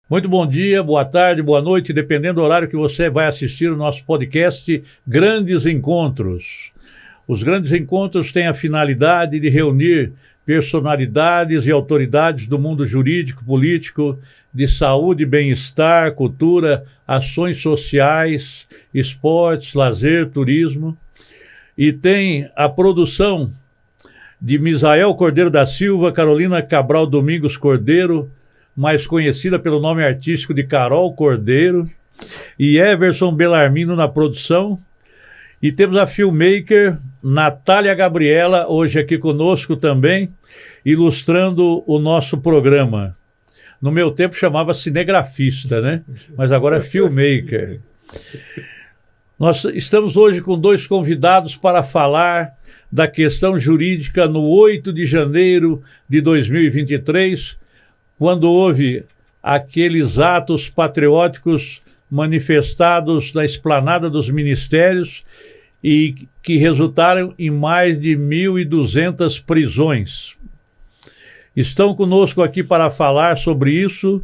Muito bom dia, boa tarde, boa noite, dependendo do horário que você vai assistir o nosso podcast Grandes Encontros. Os Grandes Encontros têm a finalidade de reunir personalidades e autoridades do mundo jurídico, político, de saúde, bem-estar, cultura, ações sociais, esportes, lazer, turismo. E tem a produção de Misael Cordeiro da Silva, Carolina Cabral Domingos Cordeiro, mais conhecida pelo nome artístico de Carol Cordeiro, e Everson Belarmino na produção. E temos a filmmaker Natália Gabriela, hoje aqui conosco também, ilustrando o nosso programa. No meu tempo chamava cinegrafista, né? Mas agora é filmmaker. Nós estamos hoje com dois convidados para falar da questão jurídica no 8 de janeiro de 2023, quando houve aqueles atos patrióticos manifestados na esplanada dos ministérios e que resultaram em mais de 1.200 prisões. Estão conosco aqui para falar sobre isso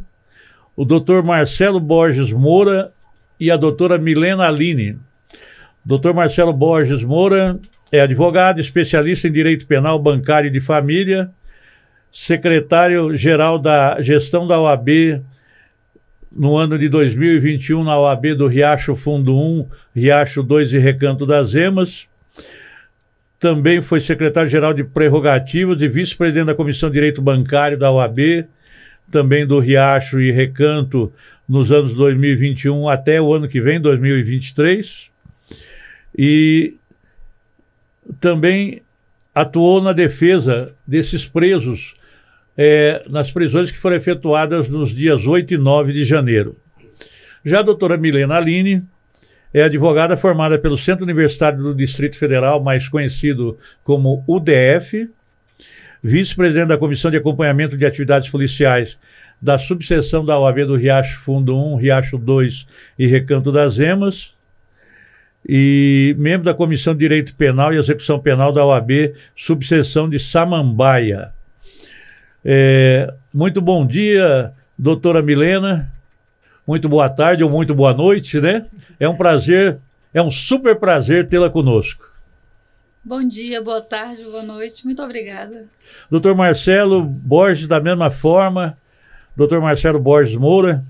o Dr. Marcelo Borges Moura e a doutora Milena Aline. Dr. Marcelo Borges Moura é advogado, especialista em direito penal, bancário e de família, secretário-geral da gestão da OAB no ano de 2021 na OAB do Riacho Fundo 1, Riacho 2 e Recanto das Emas. Também foi secretário-geral de prerrogativas e vice-presidente da Comissão de Direito Bancário da OAB, também do Riacho e Recanto nos anos 2021 até o ano que vem, 2023. E também atuou na defesa desses presos nas prisões que foram efetuadas nos dias 8 e 9 de janeiro. Já a doutora Milena Aline é advogada formada pelo Centro Universitário do Distrito Federal, mais conhecido como UDF, vice-presidente da Comissão de Acompanhamento de Atividades Policiais da subseção da OAB do Riacho Fundo 1, Riacho 2 e Recanto das Emas, e membro da Comissão de Direito Penal e Execução Penal da OAB, subseção de Samambaia. Muito bom dia, doutora Milena. Muito boa tarde ou muito boa noite, né? É um prazer, é um super prazer tê-la conosco. Bom dia, boa tarde, boa noite. Muito obrigada. Doutor Marcelo Borges, da mesma forma. Doutor Marcelo Borges Moura.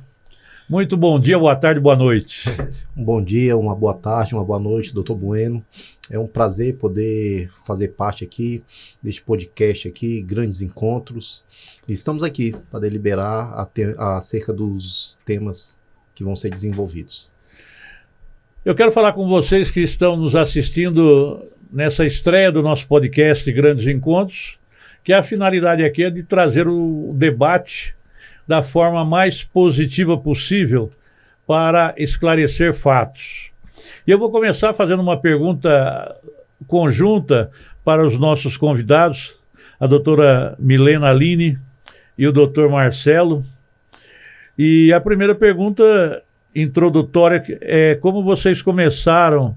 Muito bom dia, boa tarde, boa noite. Um bom dia, uma boa tarde, uma boa noite, doutor Bueno. É um prazer poder fazer parte aqui deste podcast aqui, Grandes Encontros. E estamos aqui para deliberar acerca dos temas que vão ser desenvolvidos. Eu quero falar com vocês que estão nos assistindo nessa estreia do nosso podcast Grandes Encontros, que a finalidade aqui é de trazer o debate da forma mais positiva possível para esclarecer fatos. E eu vou começar fazendo uma pergunta conjunta para os nossos convidados, a doutora Milena Aline e o doutor Marcelo. E a primeira pergunta introdutória é como vocês começaram,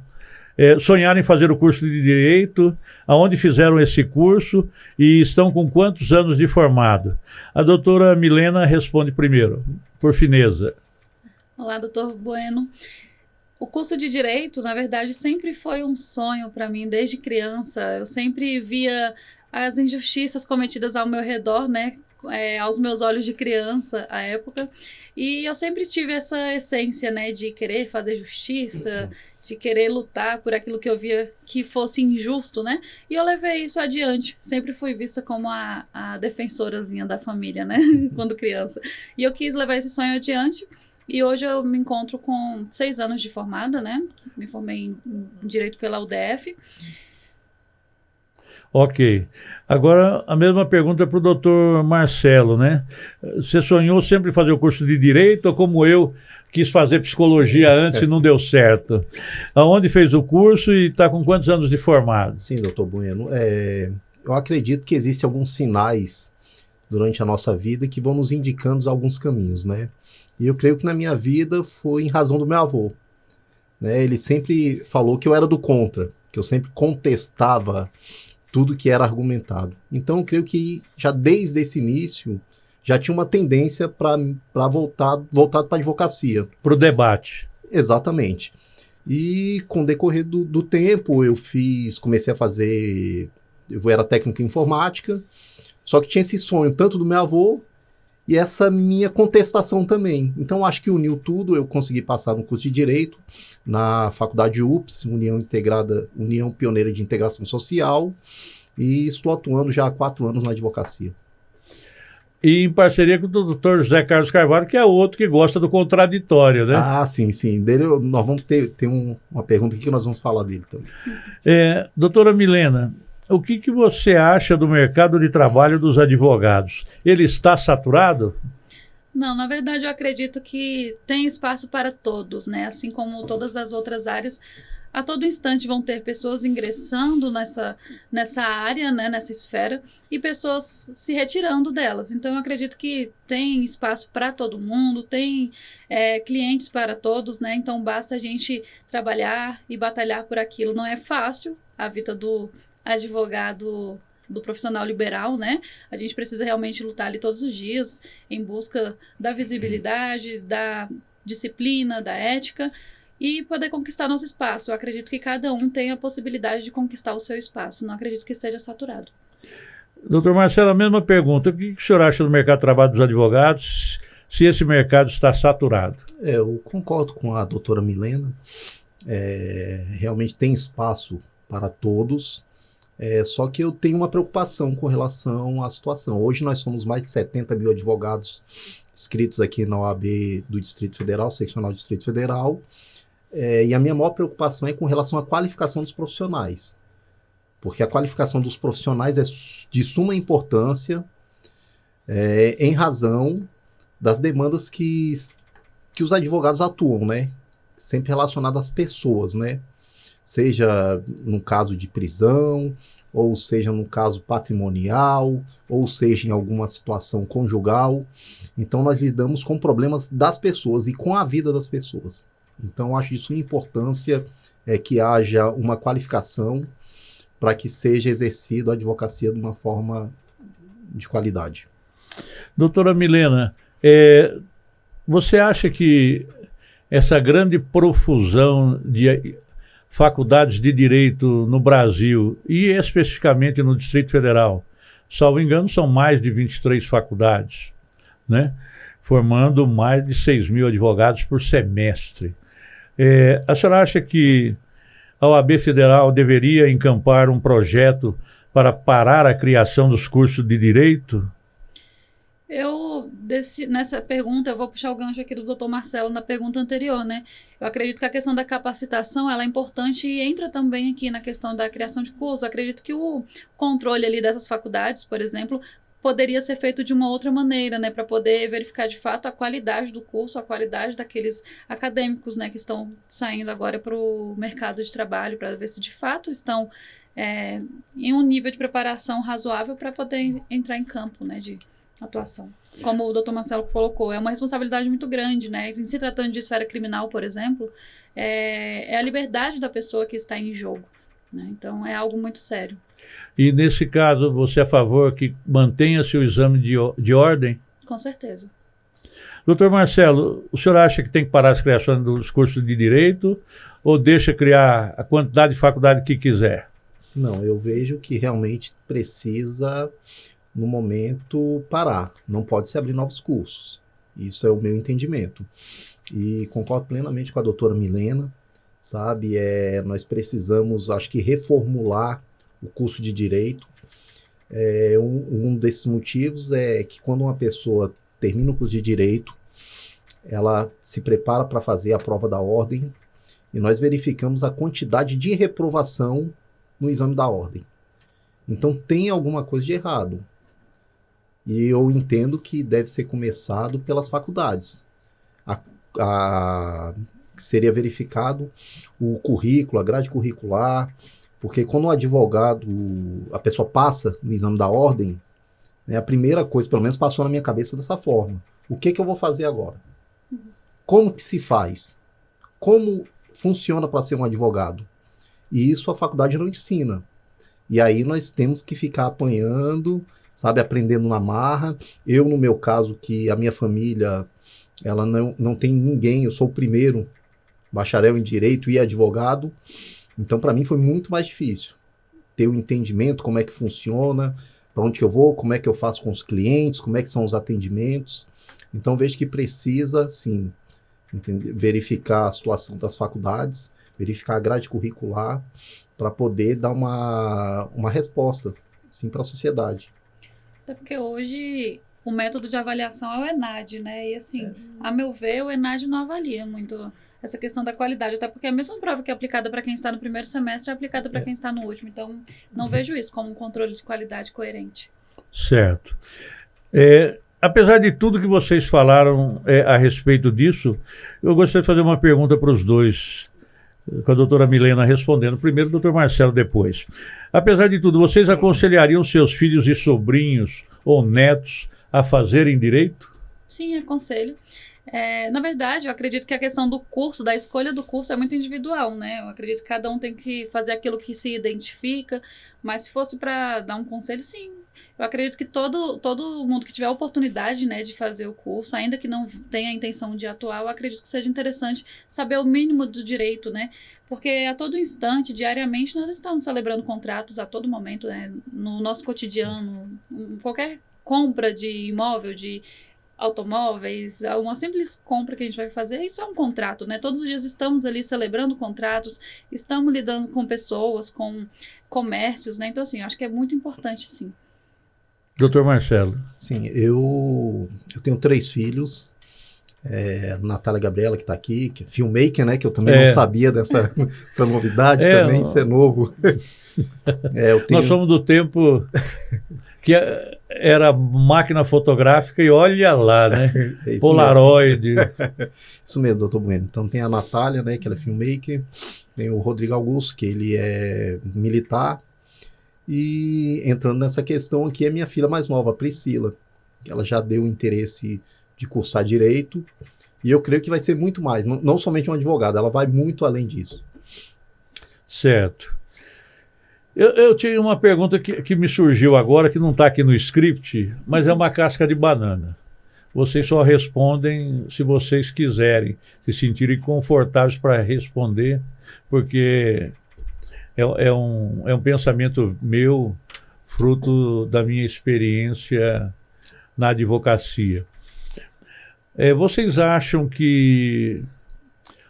sonharam em fazer o curso de Direito, aonde fizeram esse curso e estão com quantos anos de formado? A doutora Milena responde primeiro, por fineza. Olá, doutor Bueno. O curso de Direito, na verdade, sempre foi um sonho para mim desde criança. Eu sempre via as injustiças cometidas ao meu redor, né? Aos meus olhos de criança, à época. E eu sempre tive essa essência, né? De querer fazer justiça, de querer lutar por aquilo que eu via que fosse injusto, né? E eu levei isso adiante. Sempre fui vista como a defensorazinha da família, né? Quando criança. E eu quis levar esse sonho adiante. E hoje eu me encontro com 6 anos de formada, né? Me formei em Direito pela UDF. Ok. Agora, a mesma pergunta para o doutor Marcelo, né? Você sonhou sempre fazer o curso de Direito ou como eu quis fazer Psicologia antes e não deu certo? Aonde fez o curso e está com quantos anos de formado? Sim, doutor Bueno. Eu acredito que existem alguns sinais durante a nossa vida que vão nos indicando alguns caminhos, né? E eu creio que na minha vida foi em razão do meu avô, né? Ele sempre falou que eu era do contra, que eu sempre contestava tudo que era argumentado. Então eu creio que já desde esse início já tinha uma tendência para voltado para a advocacia. Para o debate. Exatamente. E com o decorrer do tempo, comecei a fazer, eu era técnico em informática, só que tinha esse sonho tanto do meu avô e essa minha contestação também. Então, acho que uniu tudo, eu consegui passar no curso de Direito, na faculdade UPS, União Pioneira de Integração Social, e estou atuando já há 4 anos na advocacia. E em parceria com o doutor José Carlos Carvalho, que é outro que gosta do contraditório, né? Ah, sim. Nós vamos ter uma pergunta aqui que nós vamos falar dele também. Doutora Milena, o que você acha do mercado de trabalho dos advogados? Ele está saturado? Não, na verdade eu acredito que tem espaço para todos, né? Assim como todas as outras áreas, a todo instante vão ter pessoas ingressando nessa área, né, nessa esfera, e pessoas se retirando delas. Então, eu acredito que tem espaço para todo mundo, tem clientes para todos, né? Então, basta a gente trabalhar e batalhar por aquilo. Não é fácil a vida do advogado, do profissional liberal, né? A gente precisa realmente lutar ali todos os dias em busca da visibilidade, da disciplina, da ética, e poder conquistar nosso espaço. Eu acredito que cada um tem a possibilidade de conquistar o seu espaço. Não acredito que esteja saturado. Doutor Marcelo, a mesma pergunta. O que o senhor acha do mercado de trabalho dos advogados, se esse mercado está saturado? Eu concordo com a doutora Milena. Realmente tem espaço para todos. Só que eu tenho uma preocupação com relação à situação. Hoje nós somos mais de 70 mil advogados inscritos aqui na OAB do Distrito Federal, seccional do Distrito Federal. E a minha maior preocupação é com relação à qualificação dos profissionais. Porque a qualificação dos profissionais é de suma importância em razão das demandas que os advogados atuam, né? Sempre relacionadas às pessoas, né? Seja no caso de prisão, ou seja no caso patrimonial, ou seja em alguma situação conjugal. Então, nós lidamos com problemas das pessoas e com a vida das pessoas. Então, acho de suma importância que haja uma qualificação para que seja exercida a advocacia de uma forma de qualidade. Doutora Milena, você acha que essa grande profusão de faculdades de direito no Brasil, e especificamente no Distrito Federal, salvo engano, são mais de 23 faculdades, né? Formando mais de 6 mil advogados por semestre. A senhora acha que a OAB Federal deveria encampar um projeto para parar a criação dos cursos de direito? Nessa pergunta, eu vou puxar o gancho aqui do doutor Marcelo na pergunta anterior, né? Eu acredito que a questão da capacitação, ela é importante e entra também aqui na questão da criação de curso. Eu acredito que o controle ali dessas faculdades, por exemplo, poderia ser feito de uma outra maneira, né? Para poder verificar de fato a qualidade do curso, a qualidade daqueles acadêmicos, né? Que estão saindo agora para o mercado de trabalho, para ver se de fato estão em um nível de preparação razoável para poder entrar em campo, né? De atuação. Como o doutor Marcelo colocou, é uma responsabilidade muito grande, né? Em se tratando de esfera criminal, por exemplo, é a liberdade da pessoa que está em jogo, né? Então, é algo muito sério. E, nesse caso, você é a favor que mantenha-se o exame de ordem? Com certeza. Doutor Marcelo, o senhor acha que tem que parar as criações dos cursos de direito ou deixa criar a quantidade de faculdade que quiser? Não, eu vejo que realmente precisa, no momento, parar. Não pode se abrir novos cursos. Isso é o meu entendimento. E concordo plenamente com a doutora Milena, sabe? Nós precisamos, acho que, reformular o curso de Direito. Um desses motivos é que quando uma pessoa termina o curso de Direito, ela se prepara para fazer a prova da ordem e nós verificamos a quantidade de reprovação no exame da ordem. Então, tem alguma coisa de errado. E eu entendo que deve ser começado pelas faculdades. Seria verificado o currículo, a grade curricular, porque quando o advogado, a pessoa passa no exame da ordem, né, a primeira coisa, pelo menos passou na minha cabeça dessa forma: o que eu vou fazer agora? Como que se faz? Como funciona para ser um advogado? E isso a faculdade não ensina. E aí nós temos que ficar apanhando, sabe, aprendendo na marra. Eu, no meu caso, que a minha família, ela não tem ninguém, eu sou o primeiro bacharel em Direito e advogado, então para mim foi muito mais difícil ter o entendimento, como é que funciona, para onde que eu vou, como é que eu faço com os clientes, como é que são os atendimentos. Então vejo que precisa, sim, verificar a situação das faculdades, verificar a grade curricular, para poder dar uma resposta, sim, para a sociedade. Até porque hoje o método de avaliação é o ENAD, né? E assim, a meu ver, o ENAD não avalia muito essa questão da qualidade, até porque a mesma prova que é aplicada para quem está no primeiro semestre é aplicada para quem está no último. Então, não vejo isso como um controle de qualidade coerente. Certo. Apesar de tudo que vocês falaram a respeito disso, eu gostaria de fazer uma pergunta para os dois, com a doutora Milena respondendo. Primeiro, o doutor Marcelo depois. Apesar de tudo, vocês aconselhariam seus filhos e sobrinhos ou netos a fazerem direito? Sim, aconselho. Na verdade, eu acredito que a questão do curso, da escolha do curso é muito individual, né? Eu acredito que cada um tem que fazer aquilo que se identifica, mas se fosse para dar um conselho, sim. Eu acredito que todo mundo que tiver a oportunidade, né, de fazer o curso, ainda que não tenha a intenção de atuar, eu acredito que seja interessante saber o mínimo do direito, né? Porque a todo instante, diariamente, nós estamos celebrando contratos a todo momento, né? No nosso cotidiano, qualquer compra de imóvel, de automóveis, uma simples compra que a gente vai fazer, isso é um contrato, né? Todos os dias estamos ali celebrando contratos, estamos lidando com pessoas, com comércios, né? Então, assim, eu acho que é muito importante, sim. Doutor Marcelo. Sim, eu tenho 3 filhos, Natália Gabriela, que está aqui, que é filmmaker, né? Que eu também não sabia dessa novidade também, isso é novo. Nós somos do tempo que era máquina fotográfica e olha lá, né? Polaroid. Isso mesmo, doutor Bueno. Então tem a Natália, né, que ela é filmmaker, tem o Rodrigo Augusto, que ele é militar, e entrando nessa questão aqui é minha filha mais nova, a Priscila, que ela já deu interesse de cursar Direito, e eu creio que vai ser muito mais, não somente um advogado, ela vai muito além disso. Certo. Eu tinha uma pergunta que me surgiu agora, que não está aqui no script, mas é uma casca de banana. Vocês só respondem se vocês quiserem, se sentirem confortáveis para responder, porque é um pensamento meu, fruto da minha experiência na advocacia. Vocês acham que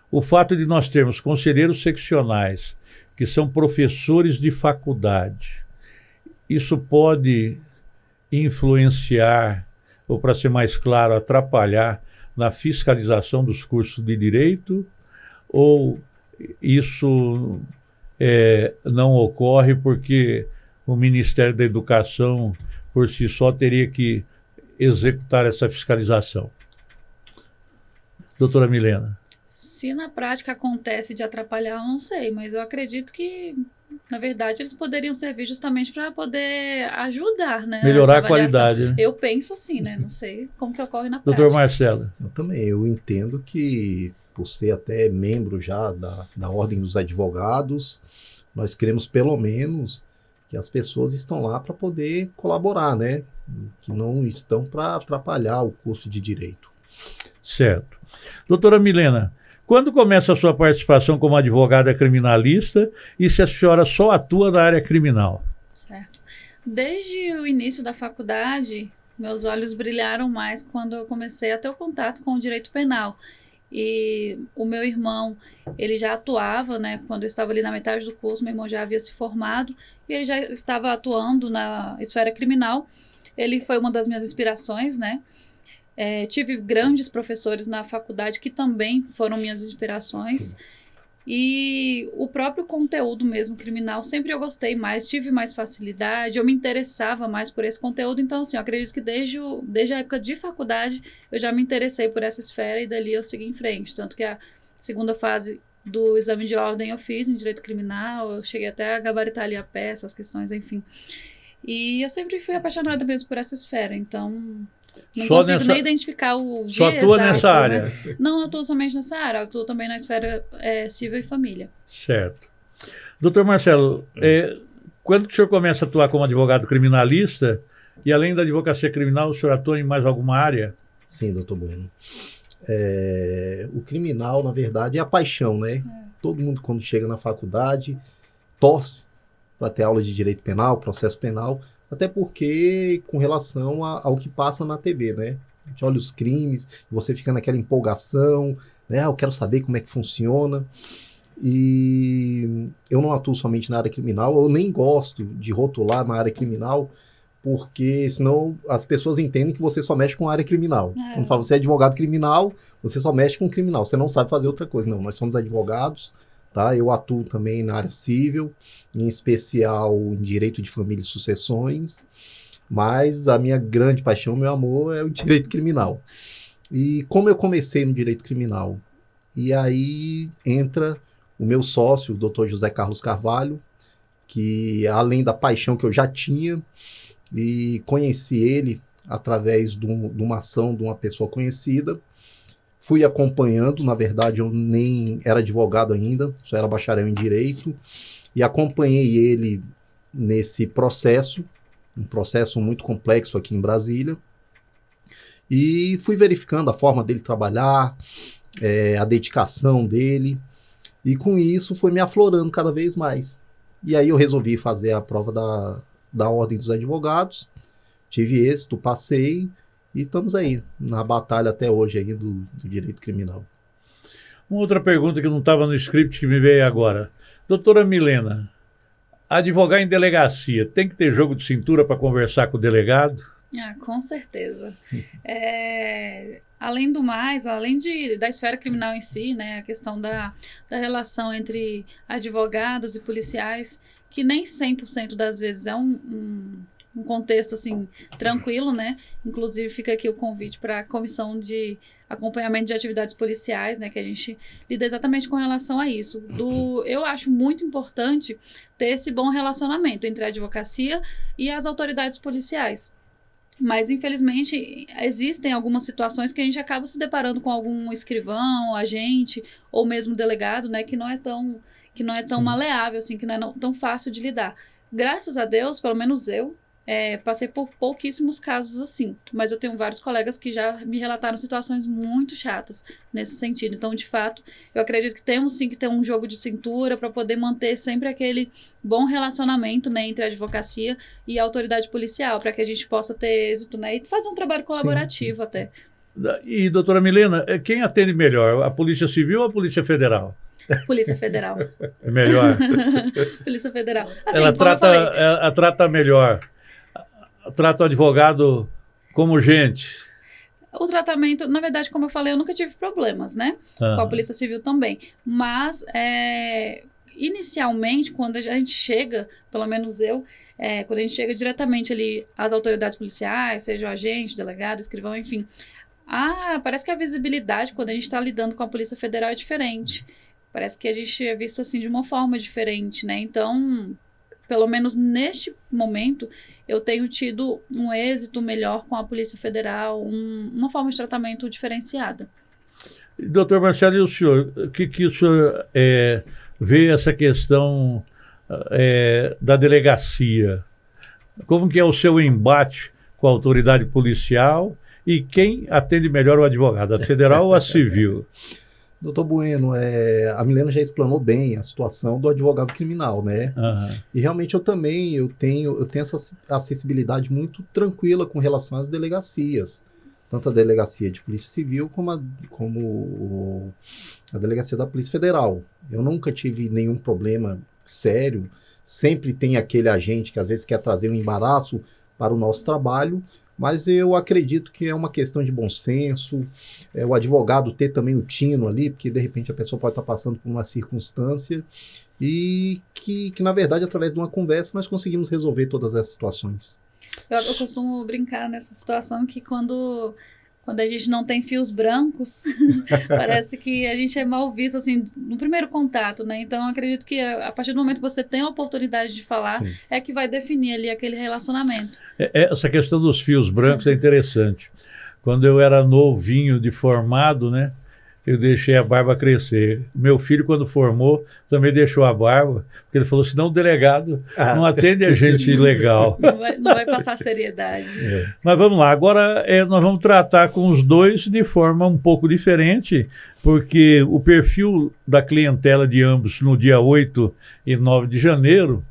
o fato de nós termos conselheiros seccionais que são professores de faculdade, isso pode influenciar, ou para ser mais claro, atrapalhar na fiscalização dos cursos de direito? Ou isso não ocorre porque o Ministério da Educação, por si só, teria que executar essa fiscalização? Doutora Milena. Se na prática acontece de atrapalhar, eu não sei, mas eu acredito que, na verdade, eles poderiam servir justamente para poder ajudar, né? Melhorar a qualidade. Né? Eu penso assim, né? Não sei como que ocorre na prática. Doutor Marcelo. Eu entendo que, por ser até membro já da Ordem dos Advogados, nós queremos pelo menos que as pessoas estão lá para poder colaborar, né? Que não estão para atrapalhar o curso de Direito. Certo. Doutora Milena, quando começa a sua participação como advogada criminalista e se a senhora só atua na área criminal? Certo. Desde o início da faculdade, meus olhos brilharam mais quando eu comecei a ter o contato com o direito penal. E o meu irmão, ele já atuava, né? Quando eu estava ali na metade do curso, meu irmão já havia se formado e ele já estava atuando na esfera criminal. Ele foi uma das minhas inspirações, né? Tive grandes professores na faculdade que também foram minhas inspirações. E o próprio conteúdo mesmo criminal, sempre eu gostei mais, tive mais facilidade, eu me interessava mais por esse conteúdo. Então, assim, eu acredito que desde a época de faculdade, eu já me interessei por essa esfera e dali eu segui em frente. Tanto que a segunda fase do exame de ordem eu fiz em direito criminal, eu cheguei até a gabaritar ali a peça, as questões, enfim. E eu sempre fui apaixonada mesmo por essa esfera, então... Não consigo nem identificar o dia exato. Só atua nessa área? Né? Não atuo somente nessa área, atuo também na esfera civil e família. Certo. Doutor Marcelo, quando que o senhor começa a atuar como advogado criminalista, E além da advocacia criminal, o senhor atua em mais alguma área? Sim, doutor Bueno. O criminal, na verdade, é a paixão, né? Todo mundo, quando chega na faculdade, torce para ter aula de direito penal, processo penal, até porque com relação ao que passa na TV, né? A gente olha os crimes, você fica naquela empolgação, né? Eu quero saber como é que funciona. E eu não atuo somente na área criminal, eu nem gosto de rotular na área criminal, porque senão as pessoas entendem que você só mexe com a área criminal. Quando fala você é advogado criminal, você só mexe com criminal, você não sabe fazer outra coisa. Não, nós somos advogados, tá? Eu atuo também na área civil, em especial em direito de família e sucessões, mas a minha grande paixão, meu amor, é o direito criminal. E como eu comecei no direito criminal, e aí entra o meu sócio, o Dr. José Carlos Carvalho, que além da paixão que eu já tinha, e conheci ele através de uma ação de uma pessoa conhecida, fui acompanhando, na verdade eu nem era advogado ainda, só era bacharel em Direito, e acompanhei ele nesse processo, um processo muito complexo aqui em Brasília, e fui verificando a forma dele trabalhar, a dedicação dele, e com isso foi me aflorando cada vez mais. E aí eu resolvi fazer a prova da Ordem dos Advogados, tive êxito, passei, e estamos aí, na batalha até hoje aí do direito criminal. Uma outra pergunta que não estava no script que me veio agora. Doutora Milena, advogar em delegacia, tem que ter jogo de cintura para conversar com o delegado? Com certeza. Além do mais, além da esfera criminal em si, né, a questão da relação entre advogados e policiais, que nem 100% das vezes é um contexto assim tranquilo, né? Inclusive fica aqui o convite para a comissão de acompanhamento de atividades policiais, né, que a gente lida exatamente com relação a isso. Eu acho muito importante ter esse bom relacionamento entre a advocacia e as autoridades policiais. Mas, infelizmente, existem algumas situações que a gente acaba se deparando com algum escrivão, agente, ou mesmo delegado, né, que não é tão maleável, assim, que não é tão fácil de lidar. Graças a Deus, pelo menos eu, passei por pouquíssimos casos assim, mas eu tenho vários colegas que já me relataram situações muito chatas nesse sentido. Então, de fato, eu acredito que temos sim que ter um jogo de cintura para poder manter sempre aquele bom relacionamento, né, entre a advocacia e a autoridade policial, para que a gente possa ter êxito, né, e fazer um trabalho colaborativo sim. Até. E, doutora Milena, quem atende melhor, a Polícia Civil ou a Polícia Federal? Polícia Federal. É melhor? Polícia Federal. Assim, ela trata melhor. Trata o advogado como gente. O tratamento, na verdade, como eu falei, eu nunca tive problemas, né? Com a Polícia Civil também. Mas, inicialmente, quando a gente chega, pelo menos eu, quando a gente chega diretamente ali às autoridades policiais, seja o agente, delegado, escrivão, enfim, parece que a visibilidade, quando a gente está lidando com a Polícia Federal, é diferente. Parece que a gente é visto assim de uma forma diferente, né? Então, pelo menos neste momento, eu tenho tido um êxito melhor com a Polícia Federal, uma forma de tratamento diferenciada. Doutor Marcelo, e o senhor? O que o senhor vê essa questão da delegacia? Como que é o seu embate com a autoridade policial e quem atende melhor o advogado, a federal ou a civil? Doutor Bueno, a Milena já explanou bem a situação do advogado criminal, né? Uhum. E realmente eu tenho essa acessibilidade muito tranquila com relação às delegacias. Tanto a delegacia de Polícia Civil como a delegacia da Polícia Federal. Eu nunca tive nenhum problema sério. Sempre tem aquele agente que às vezes quer trazer um embaraço para o nosso trabalho, mas eu acredito que é uma questão de bom senso, o advogado ter também o tino ali, porque de repente a pessoa pode estar passando por uma circunstância e que na verdade, através de uma conversa, nós conseguimos resolver todas essas situações. Eu costumo brincar nessa situação que quando a gente não tem fios brancos, parece que a gente é mal visto, assim, no primeiro contato, né? Então, eu acredito que a partir do momento que você tem a oportunidade de falar, sim, é que vai definir ali aquele relacionamento. Essa questão dos fios brancos é interessante. Quando eu era novinho de formado, né? eu deixei a barba crescer. Meu filho, quando formou, também deixou a barba, porque ele falou, senão o delegado não atende a gente legal. Não vai passar seriedade. Mas vamos lá, agora nós vamos tratar com os dois de forma um pouco diferente, porque o perfil da clientela de ambos no dia 8 e 9 de janeiro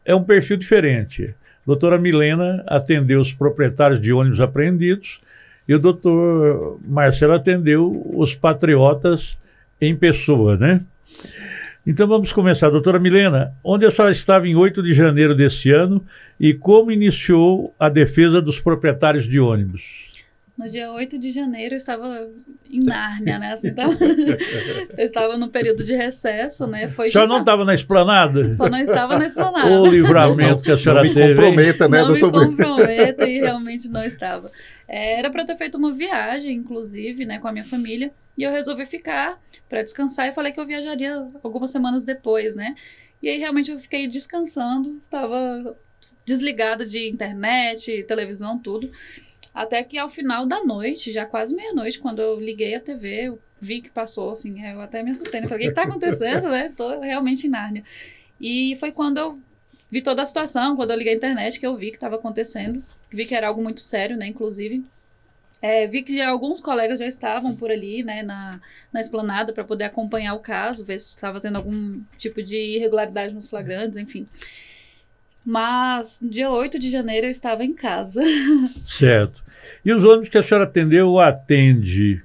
é um perfil diferente. A doutora Milena atendeu os proprietários de ônibus apreendidos e o doutor Marcelo atendeu os patriotas em pessoa, né? Então vamos começar. Doutora Milena, onde a senhora estava em 8 de janeiro desse ano e como iniciou a defesa dos proprietários de ônibus? No dia 8 de janeiro eu estava em Nárnia, né? Assim, eu estava no período de recesso, né? Já não estava na esplanada? Só não estava na esplanada. O livramento que a senhora teve. Não me comprometa, né, doutor? Não me comprometa e realmente não estava. Era para ter feito uma viagem, inclusive, né, com a minha família, e eu resolvi ficar para descansar e falei que eu viajaria algumas semanas depois, né? E aí realmente eu fiquei descansando, estava desligada de internet, televisão, tudo. Até que ao final da noite, já quase meia-noite, quando eu liguei a TV, eu vi que passou, assim, eu até me assustei, né? Falei, o que está acontecendo, né? Estou realmente em Nárnia. E foi quando eu vi toda a situação, quando eu liguei a internet, que eu vi que estava acontecendo, vi que era algo muito sério, né, inclusive. Vi que alguns colegas já estavam por ali, né, na esplanada para poder acompanhar o caso, ver se estava tendo algum tipo de irregularidade nos flagrantes, enfim. Mas, dia 8 de janeiro, eu estava em casa. Certo. E os ônibus que a senhora atendeu ou atende,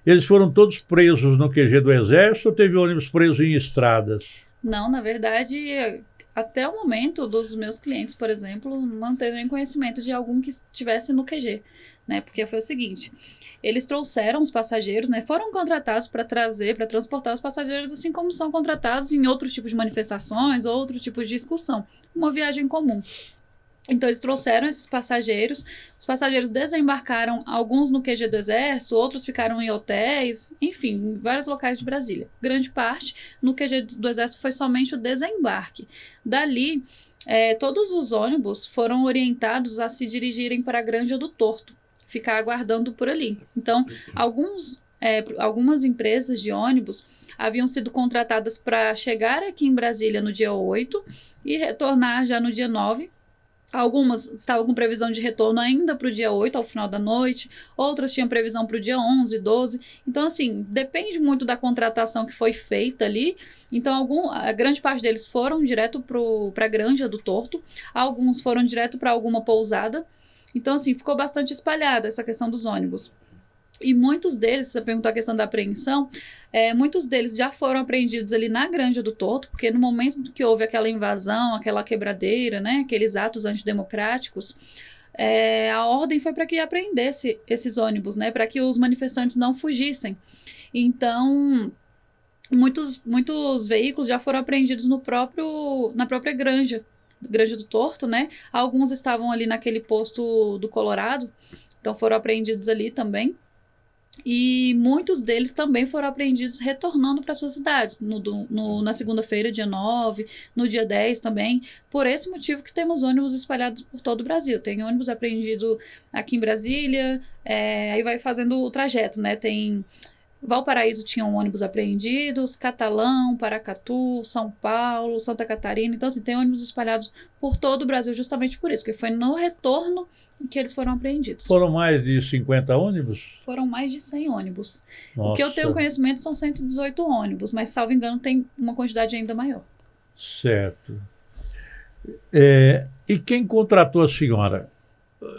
eles foram todos presos no QG do Exército ou teve ônibus preso em estradas? Não, na verdade, até o momento dos meus clientes, por exemplo, não teve nem conhecimento de algum que estivesse no QG, né? Porque foi o seguinte, eles trouxeram os passageiros, né? Foram contratados para transportar os passageiros, assim como são contratados em outros tipos de manifestações, outros tipos de excursão, uma viagem comum. Então, eles trouxeram esses passageiros, os passageiros desembarcaram, alguns no QG do Exército, outros ficaram em hotéis, enfim, em vários locais de Brasília. Grande parte no QG do Exército foi somente o desembarque. Dali, todos os ônibus foram orientados a se dirigirem para a Granja do Torto, ficar aguardando por ali. Então, algumas empresas de ônibus haviam sido contratadas para chegar aqui em Brasília no dia 8 e retornar já no dia 9. Algumas estavam com previsão de retorno ainda para o dia 8, ao final da noite. Outras tinham previsão para o dia 11, 12. Então, assim, depende muito da contratação que foi feita ali. Então, a grande parte deles foram direto para a Granja do Torto. Alguns foram direto para alguma pousada. Então, assim, ficou bastante espalhada essa questão dos ônibus. E muitos deles, você perguntou a questão da apreensão, muitos deles já foram apreendidos ali na Granja do Torto, porque no momento que houve aquela invasão, aquela quebradeira, né, aqueles atos antidemocráticos, a ordem foi para que apreendesse esses ônibus, né, para que os manifestantes não fugissem. Então, muitos veículos já foram apreendidos na própria Granja do Torto, né? Alguns estavam ali naquele posto do Colorado, então foram apreendidos ali também. E muitos deles também foram apreendidos retornando para suas cidades, na segunda-feira, dia 9, no dia 10 também. Por esse motivo que temos ônibus espalhados por todo o Brasil. Tem ônibus apreendido aqui em Brasília, aí vai fazendo o trajeto, né? Tem Valparaíso, tinham ônibus apreendidos, Catalão, Paracatu, São Paulo, Santa Catarina. Então, assim, tem ônibus espalhados por todo o Brasil justamente por isso, porque foi no retorno que eles foram apreendidos. Foram mais de 50 ônibus? Foram mais de 100 ônibus. Nossa. O que eu tenho conhecimento são 118 ônibus, mas, salvo engano, tem uma quantidade ainda maior. Certo. E quem contratou a senhora?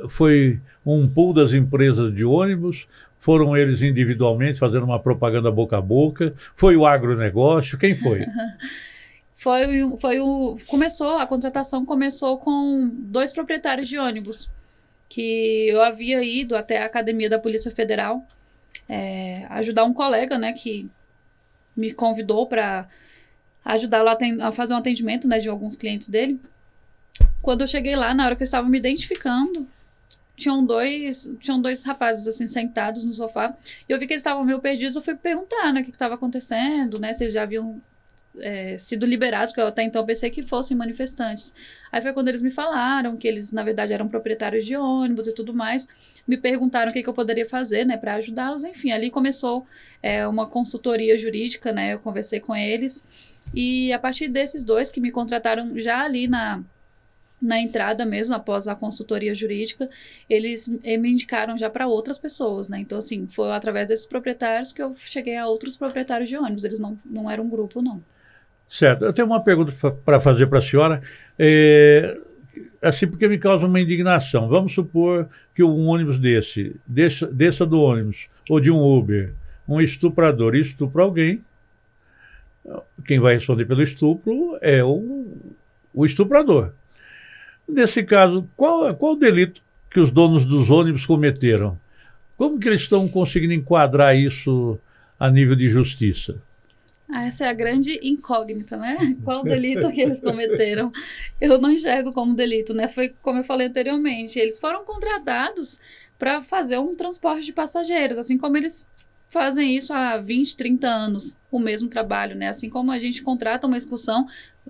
Foi um pool das empresas de ônibus? Foram eles individualmente fazendo uma propaganda boca a boca? Foi o agronegócio? Quem foi? A contratação começou com 2 proprietários de ônibus, que eu havia ido até a Academia da Polícia Federal ajudar um colega, né, que me convidou para ajudar lá a fazer um atendimento, né, de alguns clientes dele. Quando eu cheguei lá, na hora que eu estava me identificando, tinham dois rapazes, assim, sentados no sofá, e eu vi que eles estavam meio perdidos. Eu fui perguntar, né, o que estava acontecendo, né, se eles já haviam sido liberados, porque eu até então pensei que fossem manifestantes. Aí foi quando eles me falaram que eles, na verdade, eram proprietários de ônibus e tudo mais, me perguntaram o que eu poderia fazer, né, para ajudá-los. Enfim, ali começou uma consultoria jurídica, né, eu conversei com eles, e a partir desses dois que me contrataram já ali na entrada mesmo, após a consultoria jurídica, eles me indicaram já para outras pessoas, né? Então, assim, foi através desses proprietários que eu cheguei a outros proprietários de ônibus. Eles não eram um grupo, não. Certo. Eu tenho uma pergunta para fazer para a senhora, assim, porque me causa uma indignação. Vamos supor que um ônibus desça do ônibus, ou de um Uber, um estuprador estupra alguém. Quem vai responder pelo estupro é o estuprador. Nesse caso, qual o delito que os donos dos ônibus cometeram? Como que eles estão conseguindo enquadrar isso a nível de justiça? Essa é a grande incógnita, né? Qual o delito que eles cometeram? Eu não enxergo como delito, né? Foi como eu falei anteriormente, eles foram contratados para fazer um transporte de passageiros, assim como eles fazem isso há 20, 30 anos, o mesmo trabalho, né? Assim como a gente contrata uma excursão,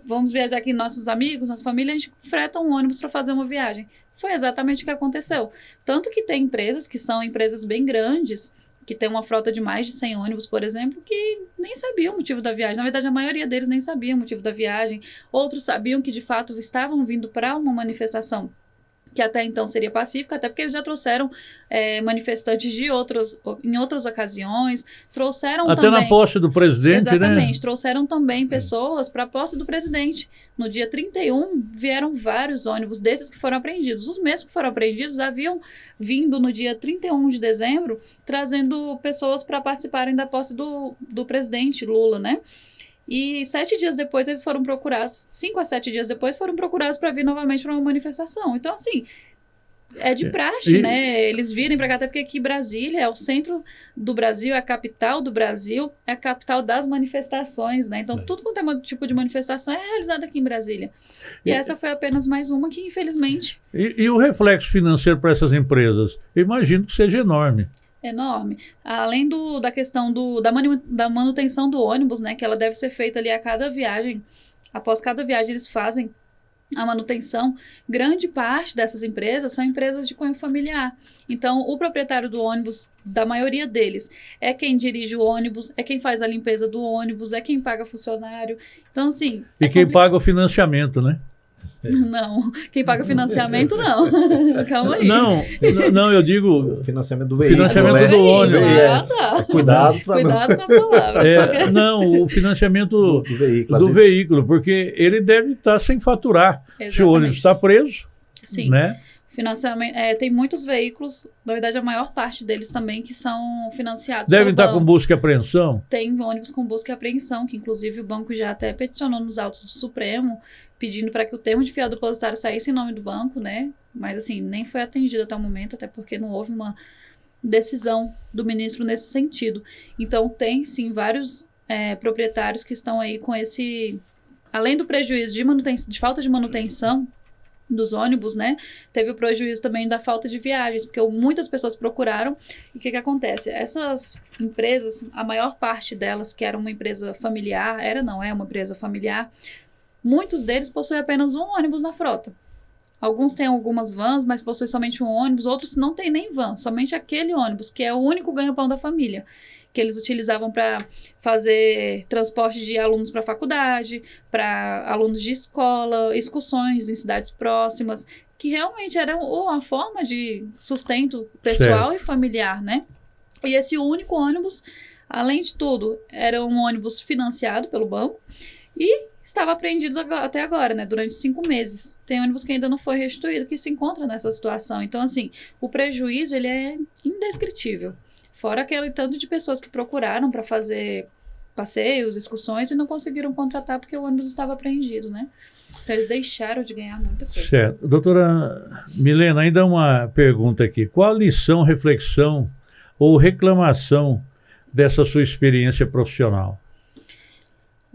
vamos viajar aqui nossos amigos, nossa família, a gente freta um ônibus para fazer uma viagem. Foi exatamente o que aconteceu. Tanto que tem empresas que são empresas bem grandes, que tem uma frota de mais de 100 ônibus, por exemplo, que nem sabiam o motivo da viagem. Na verdade, a maioria deles nem sabia o motivo da viagem. Outros sabiam que, de fato, estavam vindo para uma manifestação que até então seria pacífica, até porque eles já trouxeram manifestantes em outras ocasiões, trouxeram até também... na posse do presidente, exatamente, né? Trouxeram também pessoas para a posse do presidente. No dia 31, vieram vários ônibus desses que foram apreendidos. Os mesmos que foram apreendidos haviam vindo no dia 31 de dezembro, trazendo pessoas para participarem da posse do presidente Lula, né? E 7 dias depois eles foram procurados, 5 a 7 dias depois foram procurados para vir novamente para uma manifestação. Então, assim, é de praxe, né? Eles virem para cá, até porque aqui Brasília é o centro do Brasil, é a capital do Brasil, é a capital das manifestações, né? Então, tudo quanto é tipo de manifestação é realizado aqui em Brasília. E essa foi apenas mais uma que, infelizmente... E o reflexo financeiro para essas empresas? Eu imagino que seja enorme. Enorme. Além da questão da manutenção do ônibus, né, que ela deve ser feita ali a cada viagem. Após cada viagem eles fazem a manutenção. Grande parte dessas empresas são empresas de cunho familiar. Então, o proprietário do ônibus, da maioria deles, é quem dirige o ônibus, é quem faz a limpeza do ônibus, é quem paga funcionário. Então, assim... E quem paga o financiamento, né? Não, quem paga financiamento não. Calma aí. Não, eu digo financiamento do veículo. Financiamento do ônibus. Tá. Cuidado com as palavras. Não, o financiamento do veículo, porque ele deve estar sem faturar. Exatamente. Se o ônibus está preso, sim, né? Financiamento, tem muitos veículos, na verdade a maior parte deles também, que são financiados. Devem estar com busca e apreensão? Tem ônibus com busca e apreensão, que inclusive o banco já até peticionou nos autos do Supremo, pedindo para que o termo de fiel depositário saísse em nome do banco, né? Mas assim, nem foi atendido até o momento, até porque não houve uma decisão do ministro nesse sentido. Então tem sim vários proprietários que estão aí com esse... Além do prejuízo de falta de manutenção dos ônibus, né? Teve o prejuízo também da falta de viagens, porque muitas pessoas procuraram. E o que acontece? Essas empresas, a maior parte delas, que era uma empresa familiar, é uma empresa familiar, muitos deles possuem apenas um ônibus na frota. Alguns têm algumas vans, mas possuem somente um ônibus, outros não têm nem van, somente aquele ônibus, que é o único ganha-pão da família, que eles utilizavam para fazer transporte de alunos para faculdade, para alunos de escola, excursões em cidades próximas, que realmente era uma forma de sustento pessoal e familiar, né? E esse único ônibus, além de tudo, era um ônibus financiado pelo banco e estava apreendido até agora, né? Durante 5 meses. Tem ônibus que ainda não foi restituído, que se encontra nessa situação. Então, assim, o prejuízo, ele é indescritível. Fora aquele tanto de pessoas que procuraram para fazer passeios, excursões e não conseguiram contratar porque o ônibus estava apreendido, né? Então eles deixaram de ganhar muita coisa. Certo. Doutora Milena, ainda uma pergunta aqui. Qual a lição, reflexão ou reclamação dessa sua experiência profissional?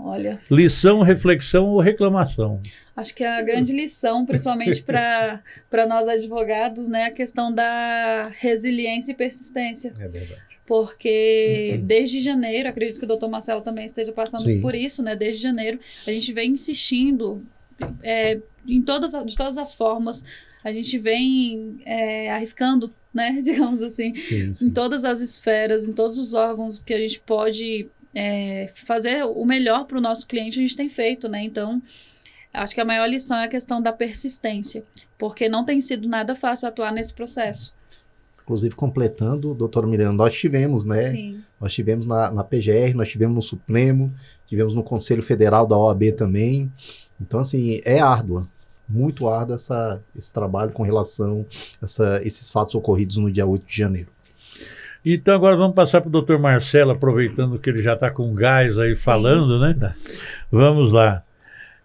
Olha... Lição, reflexão ou reclamação? Acho que a grande lição, principalmente para nós advogados, né, a questão da resiliência e persistência. É verdade. porque desde janeiro, acredito que o doutor Marcelo também esteja passando Sim. por isso, né? Desde janeiro, a gente vem insistindo de todas as formas, a gente vem arriscando, né? Digamos assim, Sim, em sim. todas as esferas, em todos os órgãos que a gente pode fazer o melhor para o nosso cliente, a gente tem feito, né? Então, acho que a maior lição é a questão da persistência, porque não tem sido nada fácil atuar nesse processo. Inclusive, completando, doutora Miranda, nós tivemos, né? Sim. Nós tivemos na PGR, nós tivemos no Supremo, tivemos no Conselho Federal da OAB também. Então, assim, é árdua, muito árdua esse trabalho com relação a esses fatos ocorridos no dia 8 de janeiro. Então agora vamos passar para o doutor Marcelo, aproveitando que ele já está com gás aí falando, né? Vamos lá.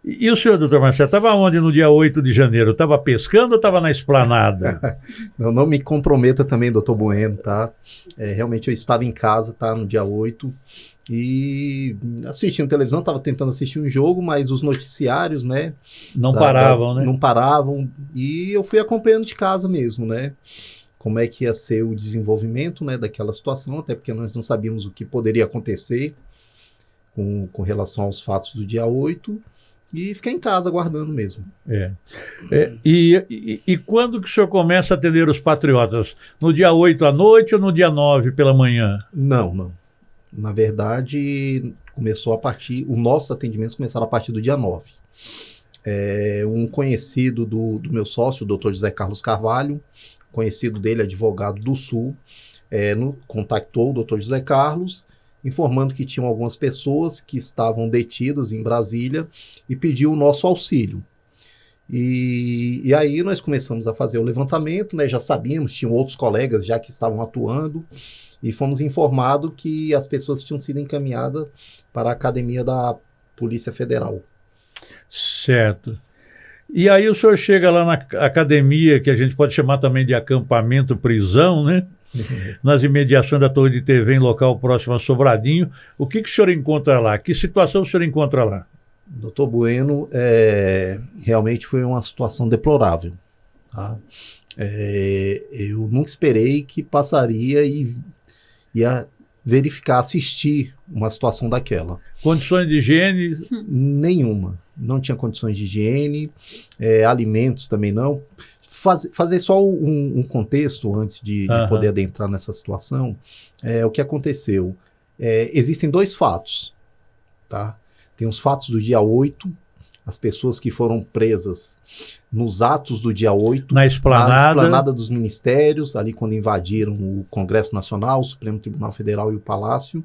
E o senhor, doutor Marcelo, estava onde no dia 8 de janeiro? Estava pescando ou estava na esplanada? Não me comprometa também, doutor Bueno, tá? Realmente eu estava em casa, tá? No dia 8 e assistindo televisão, estava tentando assistir um jogo, mas os noticiários, né? Não paravam, né? Não paravam e eu fui acompanhando de casa mesmo, né? Como é que ia ser o desenvolvimento, né, daquela situação, até porque nós não sabíamos o que poderia acontecer com relação aos fatos do dia 8, e ficar em casa aguardando mesmo. E quando que o senhor começa a atender os patriotas? No dia 8 à noite ou no dia 9 pela manhã? Não. Na verdade, os nossos atendimentos começaram a partir do dia 9. Um conhecido do meu sócio, o doutor José Carlos Carvalho, conhecido dele, advogado do Sul, contactou o doutor José Carlos, informando que tinham algumas pessoas que estavam detidas em Brasília e pediu o nosso auxílio. E aí nós começamos a fazer o levantamento, né? Já sabíamos, tinham outros colegas já que estavam atuando, e fomos informados que as pessoas tinham sido encaminhadas para a Academia da Polícia Federal. Certo. E aí o senhor chega lá na academia, que a gente pode chamar também de acampamento prisão, né? Nas imediações da Torre de TV, em local próximo a Sobradinho. O que o senhor encontra lá? Que situação o senhor encontra lá? Doutor Bueno, realmente foi uma situação deplorável. Tá? Eu nunca esperei que passaria e ia verificar, assistir uma situação daquela. Condições de higiene? Nenhuma. Não tinha condições de higiene, alimentos também não. Fazer só um contexto antes de poder adentrar nessa situação, o que aconteceu. Existem dois fatos, tá? Tem os fatos do dia 8, as pessoas que foram presas nos atos do dia 8, na esplanada dos ministérios, ali quando invadiram o Congresso Nacional, o Supremo Tribunal Federal e o Palácio,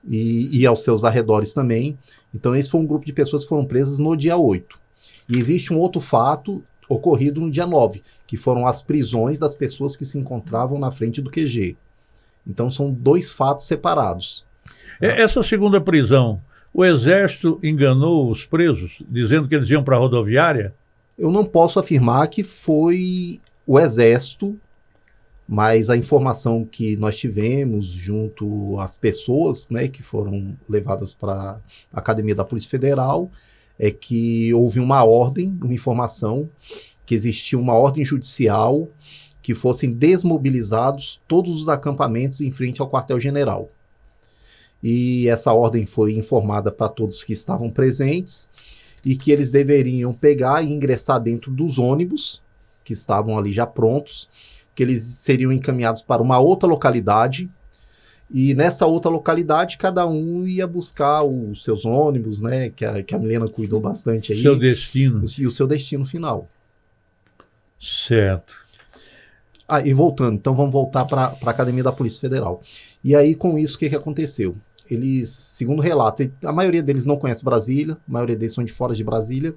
e aos seus arredores também. Então esse foi um grupo de pessoas que foram presas no dia 8. E existe um outro fato ocorrido no dia 9, que foram as prisões das pessoas que se encontravam na frente do QG. Então são dois fatos separados. Essa segunda prisão, o Exército enganou os presos, dizendo que eles iam para a rodoviária? Eu não posso afirmar que foi o Exército, mas a informação que nós tivemos junto às pessoas, né, que foram levadas para a Academia da Polícia Federal, é que houve uma ordem, uma informação, que existia uma ordem judicial que fossem desmobilizados todos os acampamentos em frente ao quartel-general. E essa ordem foi informada para todos que estavam presentes e que eles deveriam pegar e ingressar dentro dos ônibus que estavam ali já prontos, que eles seriam encaminhados para uma outra localidade, e nessa outra localidade cada um ia buscar os seus ônibus, né, que a Milena cuidou bastante aí. Seu destino. E o seu destino final. Certo. E voltando, então vamos voltar para a Academia da Polícia Federal. E aí com isso o que aconteceu? Eles, segundo o relato, a maioria deles não conhece Brasília, a maioria deles são de fora de Brasília,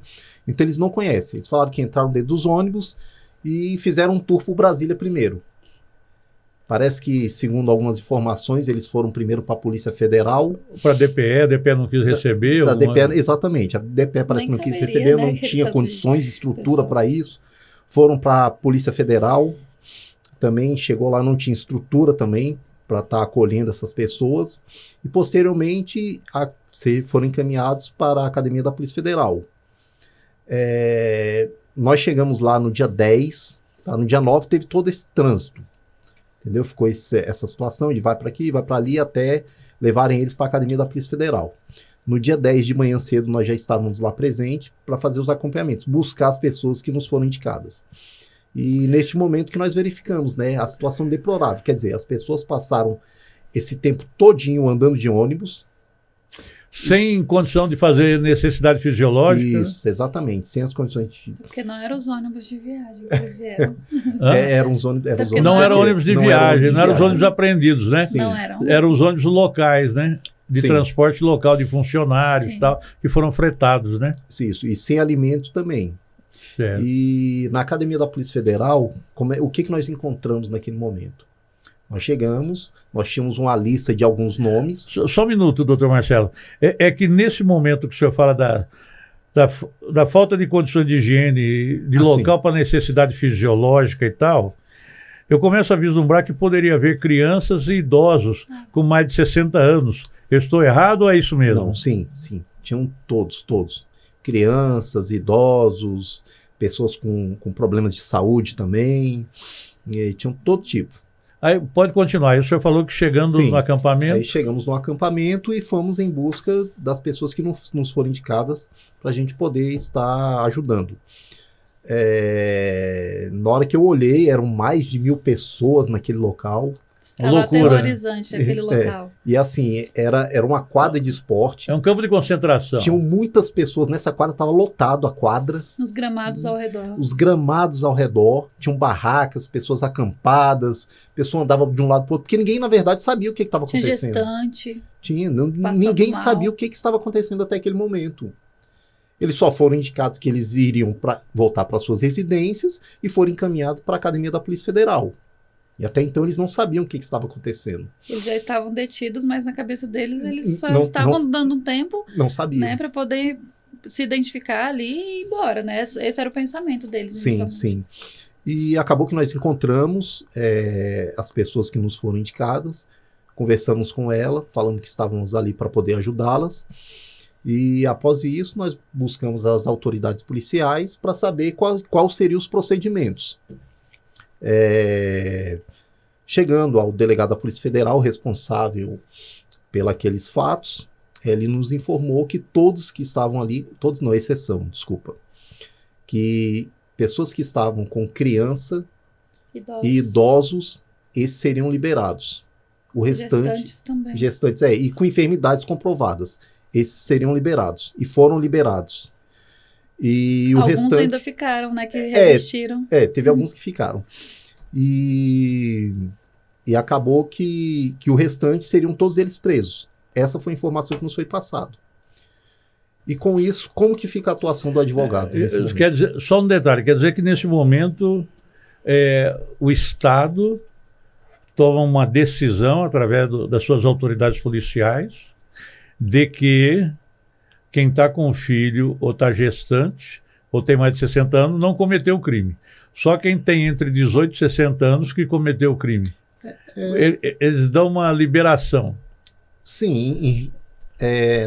então eles não conhecem. Eles falaram que entraram dentro dos ônibus e fizeram um tour por Brasília primeiro. Parece que, segundo algumas informações, eles foram primeiro para a Polícia Federal. Para a DPE não quis receber? Exatamente, a DPE parece que não quis receber, não tinha condições, estrutura para isso. Foram para a Polícia Federal, também chegou lá, não tinha estrutura também para estar acolhendo essas pessoas, e posteriormente foram encaminhados para a Academia da Polícia Federal. Nós chegamos lá no dia 10, tá? No dia 9 teve todo esse trânsito. entendeu? Ficou essa situação de vai para aqui, vai para ali, até levarem eles para a Academia da Polícia Federal. No dia 10 de manhã cedo, nós já estávamos lá presentes para fazer os acompanhamentos, buscar as pessoas que nos foram indicadas. E neste momento que nós verificamos, né, a situação deplorável, quer dizer, as pessoas passaram esse tempo todinho andando de ônibus. Sem condição de fazer necessidade fisiológica. Isso, exatamente, sem as condições de... Porque não eram os ônibus de viagem que eles vieram. Eram os ônibus... Não eram ônibus de viagem, não eram os ônibus apreendidos, né? Sim. Não eram. Eram os ônibus locais, né? De Sim. transporte local de funcionários Sim. e tal, que foram fretados, né? Isso, e sem alimento também. Certo. E na Academia da Polícia Federal, o que nós encontramos naquele momento? Nós chegamos, nós tínhamos uma lista de alguns nomes. Só um minuto, doutor Marcelo. É que nesse momento que o senhor fala da falta de condições de higiene, de local para necessidade fisiológica e tal, eu começo a vislumbrar que poderia haver crianças e idosos com mais de 60 anos. Eu estou errado ou é isso mesmo? Não, sim. Tinham todos. Crianças, idosos, pessoas com problemas de saúde também. Tinham todo tipo. Aí, pode continuar. Aí o senhor falou que chegando no acampamento... Aí chegamos no acampamento e fomos em busca das pessoas que nos foram indicadas para a gente poder estar ajudando. Na hora que eu olhei, eram mais de 1.000 pessoas naquele local. Estava Loucura. aterrorizante aquele local. E assim, era uma quadra de esporte. É um campo de concentração. Tinham muitas pessoas nessa quadra, estava lotado a quadra. Nos gramados ao redor. Os gramados ao redor, tinham barracas, pessoas acampadas, pessoas andavam de um lado para o outro, porque ninguém, na verdade, sabia o que estava acontecendo. Tinha gestante. Ninguém mal. sabia o que estava acontecendo até aquele momento. Eles só foram indicados que eles iriam voltar para suas residências e foram encaminhados para a Academia da Polícia Federal. E até então eles não sabiam o que estava acontecendo. Eles já estavam detidos, mas na cabeça deles eles só Não estavam dando um tempo, Não sabiam. né, para poder se identificar ali e ir embora, né? Esse era o pensamento deles. Sim. E acabou que nós encontramos as pessoas que nos foram indicadas, conversamos com ela, falando que estávamos ali para poder ajudá-las. E após isso, nós buscamos as autoridades policiais para saber qual seriam os procedimentos. Chegando ao delegado da Polícia Federal, responsável pelos fatos, ele nos informou que todos que estavam ali, todos não, exceção, desculpa, que pessoas que estavam com criança e idosos, esses seriam liberados. O restante, gestantes também. Gestantes, e com enfermidades comprovadas, esses seriam liberados, e foram liberados. E o Alguns restante ainda ficaram, né, que resistiram. Teve alguns que ficaram. E acabou que o restante seriam todos eles presos. Essa foi a informação que nos foi passada. E com isso, como que fica a atuação do advogado? Quer dizer, só um detalhe, quer dizer que nesse momento o Estado toma uma decisão através das suas autoridades policiais de que quem está com filho ou está gestante ou tem mais de 60 anos não cometeu o crime. Só quem tem entre 18 e 60 anos que cometeu o crime. Eles dão uma liberação. Sim,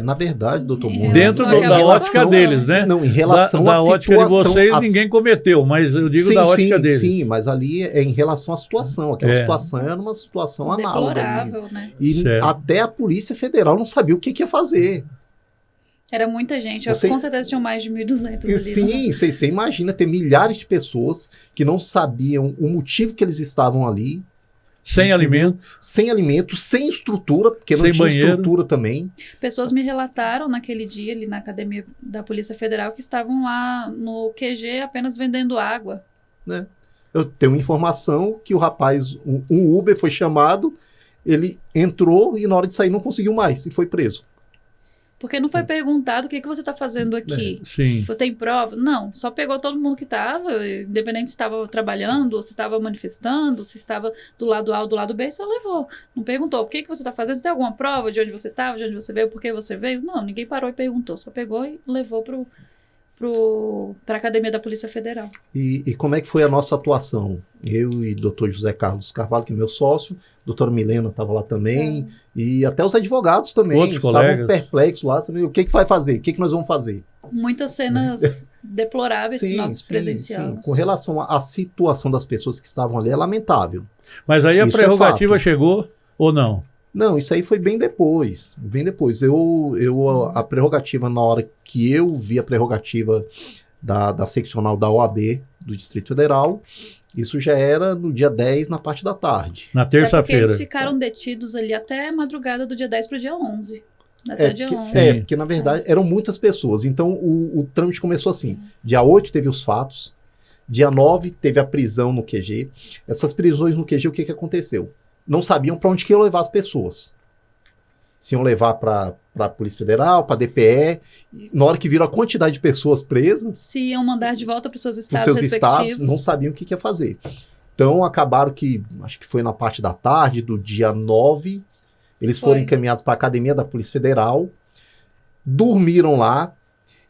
na verdade, doutor Moura... Dentro da ótica deles, né? Não, em relação à ótica de vocês, ninguém cometeu, mas eu digo da ótica deles. Sim, mas ali é em relação à situação. Aquela situação era uma situação análoga. Deplorável, né? E até a Polícia Federal não sabia o que ia fazer. Era muita gente, com certeza tinham mais de 1.200 ali. Sim, você imagina ter milhares de pessoas que não sabiam o motivo que eles estavam ali. Sem alimento. Sem alimento, sem estrutura, porque não tinha estrutura também. Pessoas me relataram naquele dia ali na Academia da Polícia Federal que estavam lá no QG apenas vendendo água. Né? Eu tenho informação que o rapaz, um Uber foi chamado, ele entrou e na hora de sair não conseguiu mais e foi preso. Porque não foi perguntado o que você está fazendo aqui. Sim. Tem prova? Não, só pegou todo mundo que estava, independente se estava trabalhando, ou se estava manifestando, se estava do lado A ou do lado B, só levou. Não perguntou o que você está fazendo, se tem alguma prova de onde você estava, de onde você veio, por que você veio. Não, ninguém parou e perguntou, só pegou e levou para a Academia da Polícia Federal. E como é que foi a nossa atuação? Eu e o Dr. José Carlos Carvalho, que é meu sócio, a doutora Milena estava lá também, e até os advogados também estavam perplexos lá, sabe? O que vai fazer? O que nós vamos fazer? Muitas cenas deploráveis que nós presenciamos. Sim. Com relação à situação das pessoas que estavam ali, é lamentável. Mas aí a Isso prerrogativa é fato. chegou ou não? Não, isso aí foi bem depois. Bem depois. A prerrogativa, na hora que eu vi a prerrogativa da seccional da OAB do Distrito Federal, isso já era no dia 10, na parte da tarde. Na Até porque terça-feira. eles ficaram detidos ali até a madrugada do dia 10 para o dia 11. Até dia 11. Porque na verdade eram muitas pessoas. Então o trâmite começou assim. Dia 8 teve os fatos. Dia 9 teve a prisão no QG. Essas prisões no QG, o que aconteceu? Não sabiam para onde que iam levar as pessoas. Se iam levar para a Polícia Federal, para a DPE. E na hora que viram a quantidade de pessoas presas, Se iam mandar de volta para os seus os estados seus respectivos. estados não sabiam o que ia fazer. Então acabaram que, acho que foi na parte da tarde, do dia 9, eles foram encaminhados para a Academia da Polícia Federal, dormiram lá,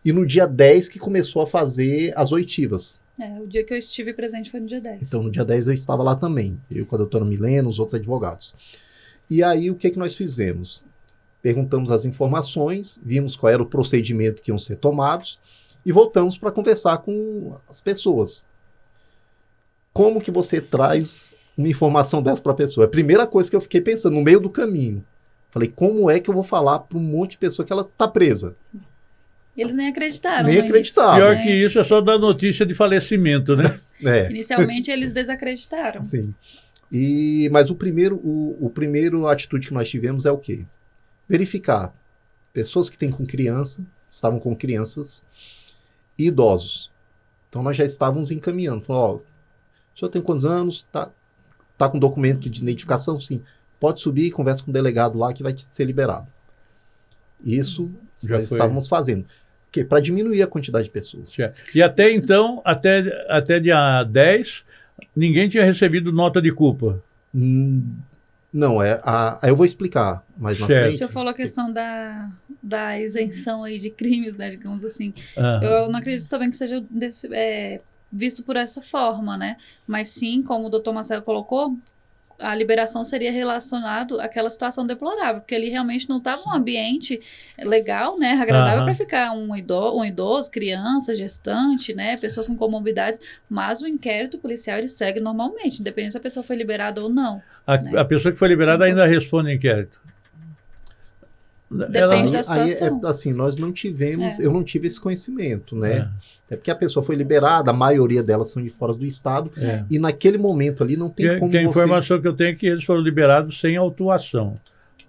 e no dia 10 que começou a fazer as oitivas. O dia que eu estive presente foi no dia 10. Então, no dia 10 eu estava lá também, eu com a doutora Milena, os outros advogados. E aí, o que nós fizemos? Perguntamos as informações, vimos qual era o procedimento que iam ser tomados, e voltamos para conversar com as pessoas. Como que você traz uma informação dessa para a pessoa? É a primeira coisa que eu fiquei pensando, no meio do caminho. Falei, como é que eu vou falar para um monte de pessoa que ela está presa? Eles nem acreditaram. Nem no início, acreditavam. Pior né? que isso é só dar notícia de falecimento, né? Inicialmente eles desacreditaram. Sim. Mas o primeiro atitude que nós tivemos é o quê? Verificar pessoas que têm com criança, estavam com crianças e idosos. Então nós já estávamos encaminhando. Falou, o senhor tem quantos anos? Tá com documento de identificação? Sim. Pode subir e conversa com o delegado lá que vai ser liberado. Isso nós estávamos fazendo. Para diminuir a quantidade de pessoas. E até então, até dia 10, ninguém tinha recebido nota de culpa. Não, eu vou explicar mais na frente. O senhor falou a questão da isenção aí de crimes, né, digamos assim. Uhum. Eu não acredito também que seja visto por essa forma, né? Mas sim, como o doutor Marcelo colocou, a liberação seria relacionado àquela situação deplorável, porque ele realmente não estava num ambiente legal, né, agradável para ficar um idoso, criança, gestante, né, pessoas com comorbidades, mas o inquérito policial ele segue normalmente, independente se a pessoa foi liberada ou não. A pessoa que foi liberada ainda responde inquérito. Depende da situação. Assim, nós não tivemos, eu não tive esse conhecimento, né? É porque a pessoa foi liberada, a maioria delas são de fora do estado, e naquele momento ali não tem como a informação que eu tenho é que eles foram liberados sem autuação,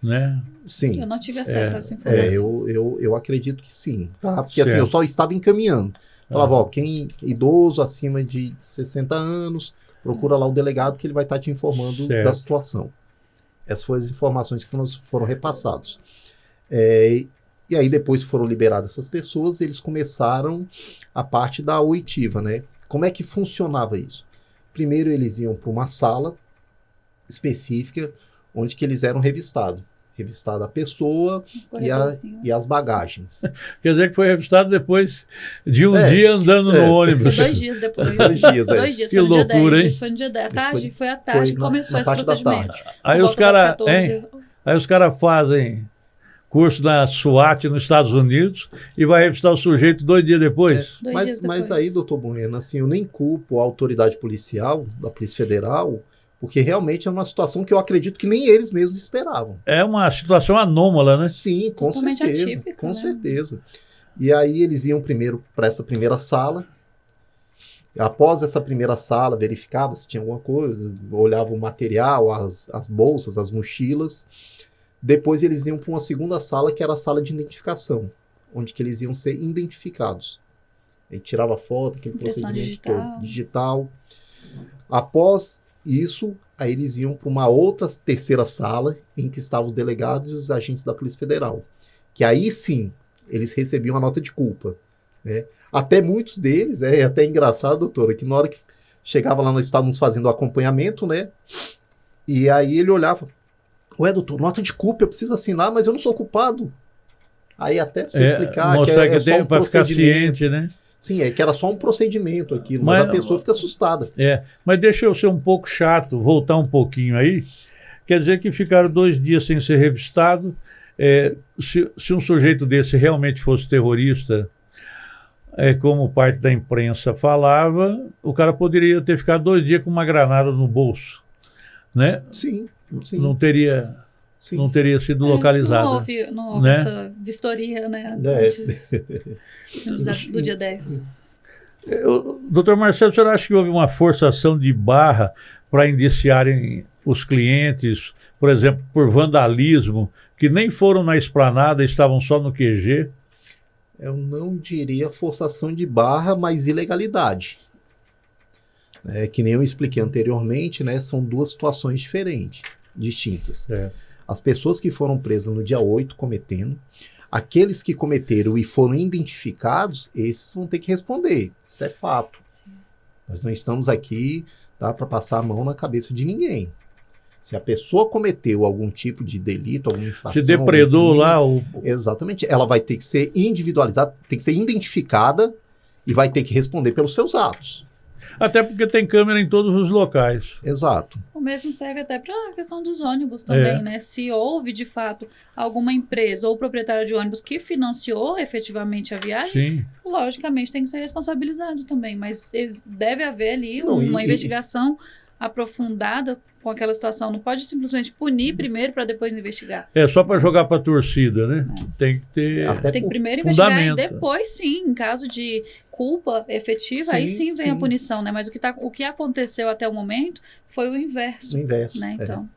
né? Sim. Eu não tive acesso a essa informação. Eu acredito que sim, tá? Porque assim, eu só estava encaminhando. Falava, quem idoso acima de 60 anos, procura lá o delegado que ele vai estar te informando da situação. Essas foram as informações que nos foram repassadas. E aí depois foram liberadas essas pessoas, eles começaram a parte da oitiva, né? Como é que funcionava isso? Primeiro eles iam para uma sala específica, onde que eles eram revistados. Revistada a pessoa e as bagagens. Quer dizer que foi revistado depois de um dia andando no ônibus. 2 dias depois. 2 dias, Que foi loucura, no dia 10. hein? Isso foi no dia 10. Foi à tarde que começou esse procedimento. Aí os caras fazem curso da SWAT nos Estados Unidos e vai revistar o sujeito 2 dias depois. Mas aí, doutor Bueno, assim, eu nem culpo a autoridade policial, da Polícia Federal, porque realmente é uma situação que eu acredito que nem eles mesmos esperavam. É uma situação anômala, né? Sim, com totalmente certeza. Atípica, com né? certeza. E aí eles iam primeiro para essa primeira sala. Após essa primeira sala, verificava se tinha alguma coisa, olhava o material, as bolsas, as mochilas. Depois eles iam para uma segunda sala, que era a sala de identificação, onde que eles iam ser identificados. Aí tirava foto, aquele procedimento todo, digital. Após isso, aí eles iam para uma outra terceira sala, em que estavam os delegados e os agentes da Polícia Federal. Que aí sim, eles recebiam a nota de culpa, né? Até muitos deles, é até engraçado, doutora, que na hora que chegava lá, nós estávamos fazendo o acompanhamento, né? E aí ele olhava, ué, doutor, nota de culpa, eu preciso assinar, mas eu não sou culpado. Aí até você explicar que é só um para ficar ciente, né? Sim, que era só um procedimento aquilo, mas a pessoa fica assustada. Mas deixa eu ser um pouco chato, voltar um pouquinho aí. Quer dizer que ficaram 2 dias sem ser revistado. Se um sujeito desse realmente fosse terrorista, como parte da imprensa falava, o cara poderia ter ficado 2 dias com uma granada no bolso, né? Sim, sim. Não teria sido localizado. Não houve né? essa vistoria, né? Antes do dia 10. Doutor Marcelo, o senhor acha que houve uma forçação de barra para indiciarem os clientes, por exemplo, por vandalismo, que nem foram na esplanada, estavam só no QG? Eu não diria forçação de barra, mas ilegalidade. Que nem eu expliquei anteriormente, né, são 2 situações diferentes, distintas. As pessoas que foram presas no dia 8 cometendo, aqueles que cometeram e foram identificados, esses vão ter que responder. Isso é fato. Sim. Nós não estamos aqui, tá, para passar a mão na cabeça de ninguém. Se a pessoa cometeu algum tipo de delito, alguma infração... Se depredou lá... Exatamente. Ela vai ter que ser individualizada, tem que ser identificada e vai ter que responder pelos seus atos. Até porque tem câmera em todos os locais. Exato. O mesmo serve até para a questão dos ônibus também, né? Se houve, de fato, alguma empresa ou proprietário de ônibus que financiou efetivamente a viagem, sim, logicamente tem que ser responsabilizado também. Mas deve haver ali uma investigação aprofundada com aquela situação. Não pode simplesmente punir primeiro para depois investigar. Só para jogar para a torcida, né? Tem que ter tem que primeiro investigar e depois, sim, em caso de culpa efetiva, aí sim vem a punição, né? Mas o que aconteceu até o momento foi o inverso. O inverso, né? Então,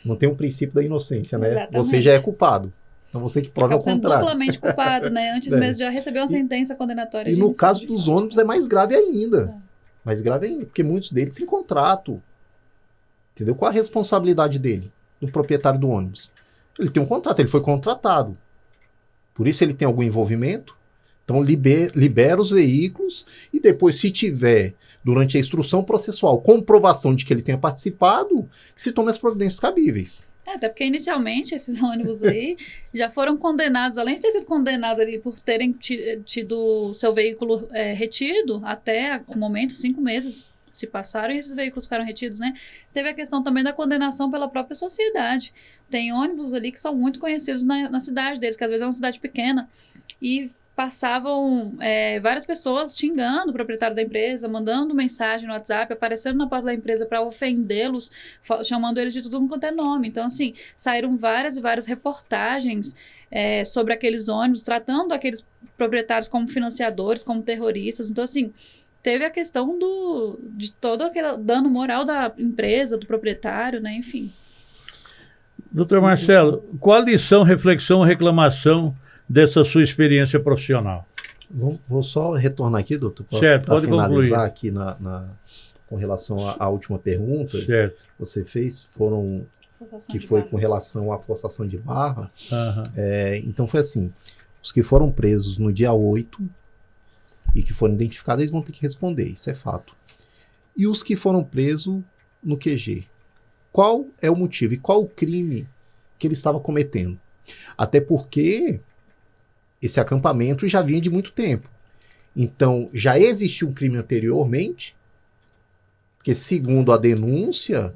não tem um princípio da inocência, né? Exatamente. Você já é culpado. Então você que prova o contrário. Duplamente culpado, né? Antes mesmo de receber uma sentença condenatória. E no caso dos ônibus é mais grave ainda. Mais grave ainda, porque muitos deles têm contrato. Entendeu? Qual a responsabilidade dele, do proprietário do ônibus? Ele tem um contrato, ele foi contratado. Por isso ele tem algum envolvimento. Então libera os veículos e depois, se tiver, durante a instrução processual, comprovação de que ele tenha participado, que se tome as providências cabíveis. Até porque inicialmente esses ônibus aí já foram condenados, além de ter sido condenados ali por terem tido seu veículo retido, até o momento, 5 meses se passaram e esses veículos ficaram retidos, né? Teve a questão também da condenação pela própria sociedade. Tem ônibus ali que são muito conhecidos na cidade deles, que às vezes é uma cidade pequena, e passavam várias pessoas xingando o proprietário da empresa, mandando mensagem no WhatsApp, aparecendo na porta da empresa para ofendê-los, chamando eles de tudo quanto é nome. Então, assim, saíram várias e várias reportagens sobre aqueles ônibus, tratando aqueles proprietários como financiadores, como terroristas. Então, assim, teve a questão de todo aquele dano moral da empresa, do proprietário, né? Enfim. Doutor Marcelo, qual a lição, reflexão, reclamação dessa sua experiência profissional? Vou só retornar aqui, doutor, para finalizar concluir aqui com relação à última pergunta que você fez, foi com relação à forçação de barra. Então foi assim, os que foram presos no dia 8 e que foram identificados, eles vão ter que responder, isso é fato. E os que foram presos no QG, qual é o motivo e qual o crime que ele estava cometendo? Até porque esse acampamento já vinha de muito tempo. Então, já existiu um crime anteriormente, porque segundo a denúncia,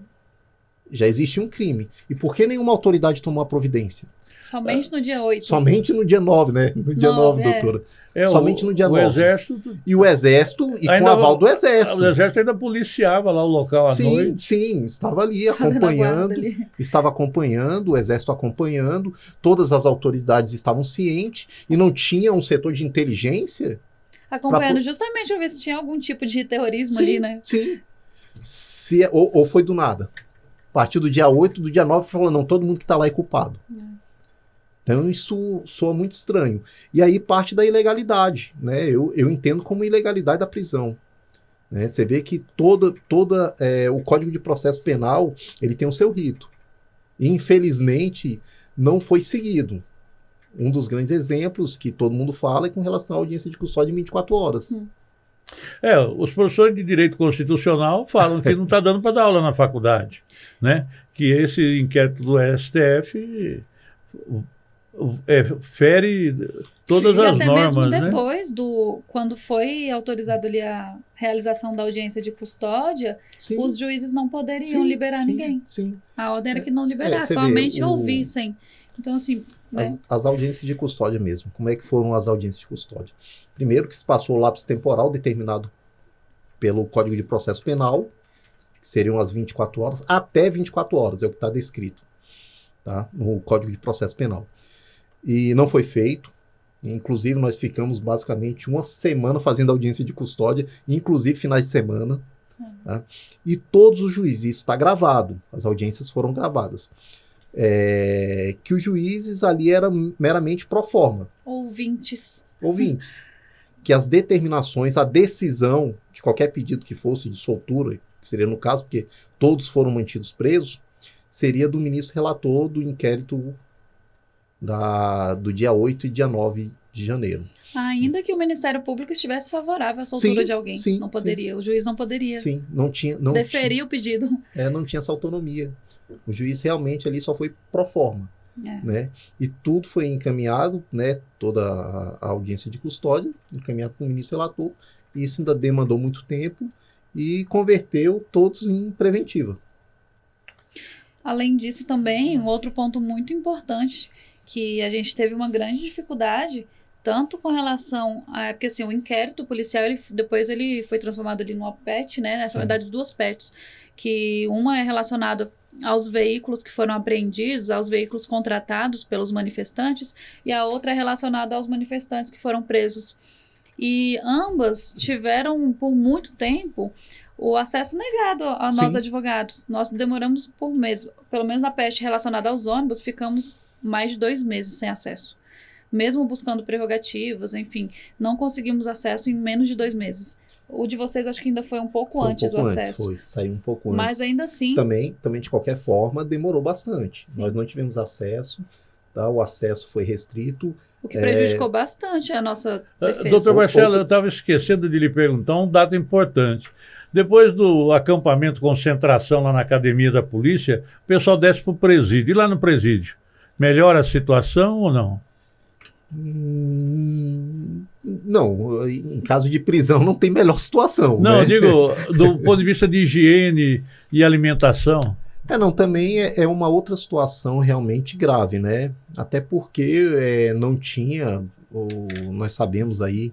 já existia um crime. E por que nenhuma autoridade tomou a providência? Somente no dia 8. Somente no dia 9, né? No dia 9, doutora. Somente no dia 9. Exército... E o Exército, e com aval do Exército. O Exército ainda policiava lá o local à noite. Sim, estava ali acompanhando. Estava acompanhando, o Exército acompanhando. Todas as autoridades estavam cientes e não tinha um setor de inteligência. Acompanhando justamente para ver se tinha algum tipo de terrorismo ali, né? Sim. Ou foi do nada. A partir do dia 8, do dia 9, falou, não, todo mundo que está lá é culpado. Então isso soa muito estranho. E aí parte da ilegalidade, né? Eu entendo como ilegalidade da prisão. Né? Você vê que o Código de Processo Penal, ele tem o seu rito. E, infelizmente, não foi seguido. Um dos grandes exemplos que todo mundo fala é com relação à audiência de custódia em 24 horas. Os professores de direito constitucional falam que não está dando para dar aula na faculdade, né? Que esse inquérito do STF fere todas as normas, até mesmo né? Depois quando foi autorizado ali a realização da audiência de custódia, os juízes não poderiam liberar ninguém. A ordem era que não liberasse, somente ouvissem. Então, assim, né? As audiências de custódia mesmo. Como é que foram as audiências de custódia? Primeiro que se passou o lapso temporal determinado pelo Código de Processo Penal, que seriam as 24 horas, até 24 horas, é o que está descrito, tá? No Código de Processo Penal. E não foi feito. Inclusive, nós ficamos basicamente uma semana fazendo audiência de custódia, inclusive finais de semana. Tá? E todos os juízes, isso está gravado, as audiências foram gravadas, que os juízes ali eram meramente pro forma. Ouvintes. Que as determinações, a decisão de qualquer pedido que fosse de soltura, que seria no caso, porque todos foram mantidos presos, seria do ministro relator do inquérito do dia 8 e dia 9 de janeiro. Ainda que o Ministério Público estivesse favorável à soltura de alguém. Sim, não poderia. O juiz não poderia. Sim, não tinha. Deferir o pedido. Não tinha essa autonomia. O juiz realmente ali só foi pro forma. Né? E tudo foi encaminhado, né? Toda a audiência de custódia, encaminhado para o ministro relator. E isso ainda demandou muito tempo e converteu todos em preventiva. Além disso, também, um outro ponto muito importante, que a gente teve uma grande dificuldade, tanto com relação a... Porque, assim, o inquérito policial, depois ele foi transformado ali numa PET, né? Nessa verdade, 2 PETs, que uma é relacionada aos veículos que foram apreendidos, aos veículos contratados pelos manifestantes, e a outra é relacionada aos manifestantes que foram presos. E ambas tiveram, por muito tempo, o acesso negado a nós advogados. Nós demoramos por mês, pelo menos na PET relacionada aos ônibus, ficamos mais de 2 meses sem acesso. Mesmo buscando prerrogativas, enfim, não conseguimos acesso em menos de 2 meses. O de vocês acho que ainda foi um pouco antes do acesso. Saiu um pouco antes. Mas ainda assim... Também, de qualquer forma, demorou bastante. Sim. Nós não tivemos acesso, tá? O acesso foi restrito. O que prejudicou bastante a nossa defesa. Doutor Marcelo, eu estava esquecendo de lhe perguntar um dado importante. Depois do acampamento, concentração lá na academia da polícia, o pessoal desce para o presídio. E lá no presídio, melhora a situação ou não? Não, em caso de prisão não tem melhor situação. Não, né? Eu digo do ponto de vista de higiene e alimentação. Não, também é uma outra situação realmente grave, né? Até porque não tinha, nós sabemos aí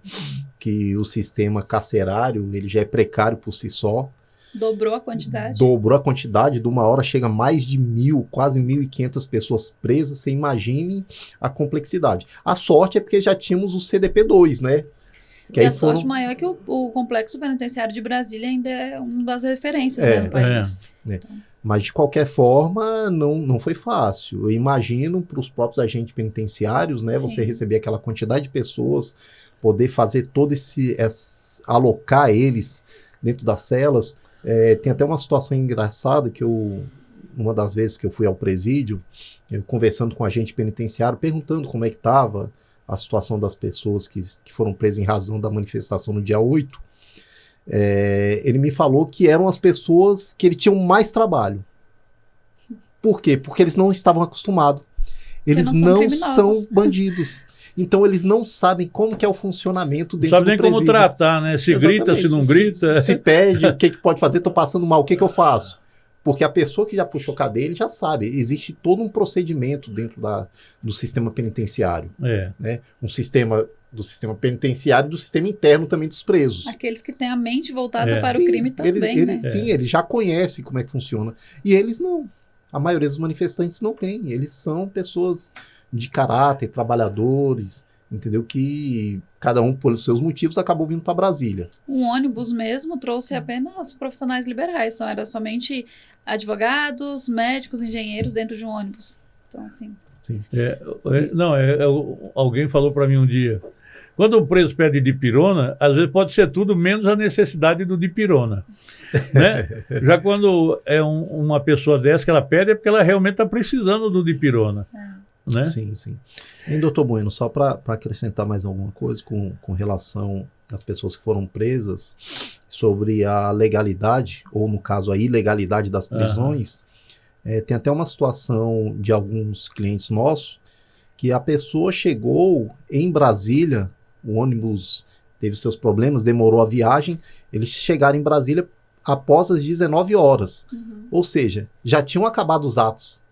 que o sistema carcerário, ele já é precário por si só. Dobrou a quantidade. De uma hora chega a mais de 1.000, quase 1.500 pessoas presas. Você imagine a complexidade. A sorte é porque já tínhamos o CDP2, né? E a sorte maior é que o Complexo Penitenciário de Brasília ainda é uma das referências no país. Então. Mas, de qualquer forma, não foi fácil. Eu imagino para os próprios agentes penitenciários, né? Você receber aquela quantidade de pessoas, poder fazer todo alocar eles dentro das celas. Tem até uma situação engraçada que uma das vezes que eu fui ao presídio, eu conversando com o agente penitenciário, perguntando como é que estava a situação das pessoas que foram presas em razão da manifestação no dia 8, ele me falou que eram as pessoas que ele tinha mais trabalho. Por quê? Porque eles não estavam acostumados. Eles não são bandidos. Então, eles não sabem como que é o funcionamento dentro do presídio. Não sabem nem como tratar, né? Se grita, se não grita. Se pede, o que pode fazer? Estou passando mal, o que eu faço? Porque a pessoa que já puxou cadeia, ele já sabe. Existe todo um procedimento dentro do sistema penitenciário. Né? Um sistema do sistema penitenciário e do sistema interno também dos presos. Aqueles que têm a mente voltada para o crime também, né? Sim, ele já conhece como é que funciona. E eles não. A maioria dos manifestantes não tem. Eles são pessoas de caráter, trabalhadores, entendeu? Que cada um, pelos seus motivos, acabou vindo para Brasília. O ônibus mesmo trouxe apenas profissionais liberais, então era somente advogados, médicos, engenheiros dentro de um ônibus. Então, assim... Sim. Alguém falou para mim um dia, quando o preso pede dipirona, às vezes pode ser tudo menos a necessidade do dipirona. Né? Já quando é uma pessoa dessa que ela pede, é porque ela realmente está precisando do dipirona. Né? Sim, sim. E, doutor Bueno, só para acrescentar mais alguma coisa com relação às pessoas que foram presas, sobre a legalidade, ou no caso a ilegalidade das prisões, tem até uma situação de alguns clientes nossos, que a pessoa chegou em Brasília, o ônibus teve seus problemas, demorou a viagem, eles chegaram em Brasília após as 19 horas. Ou seja, já tinham acabado os atos.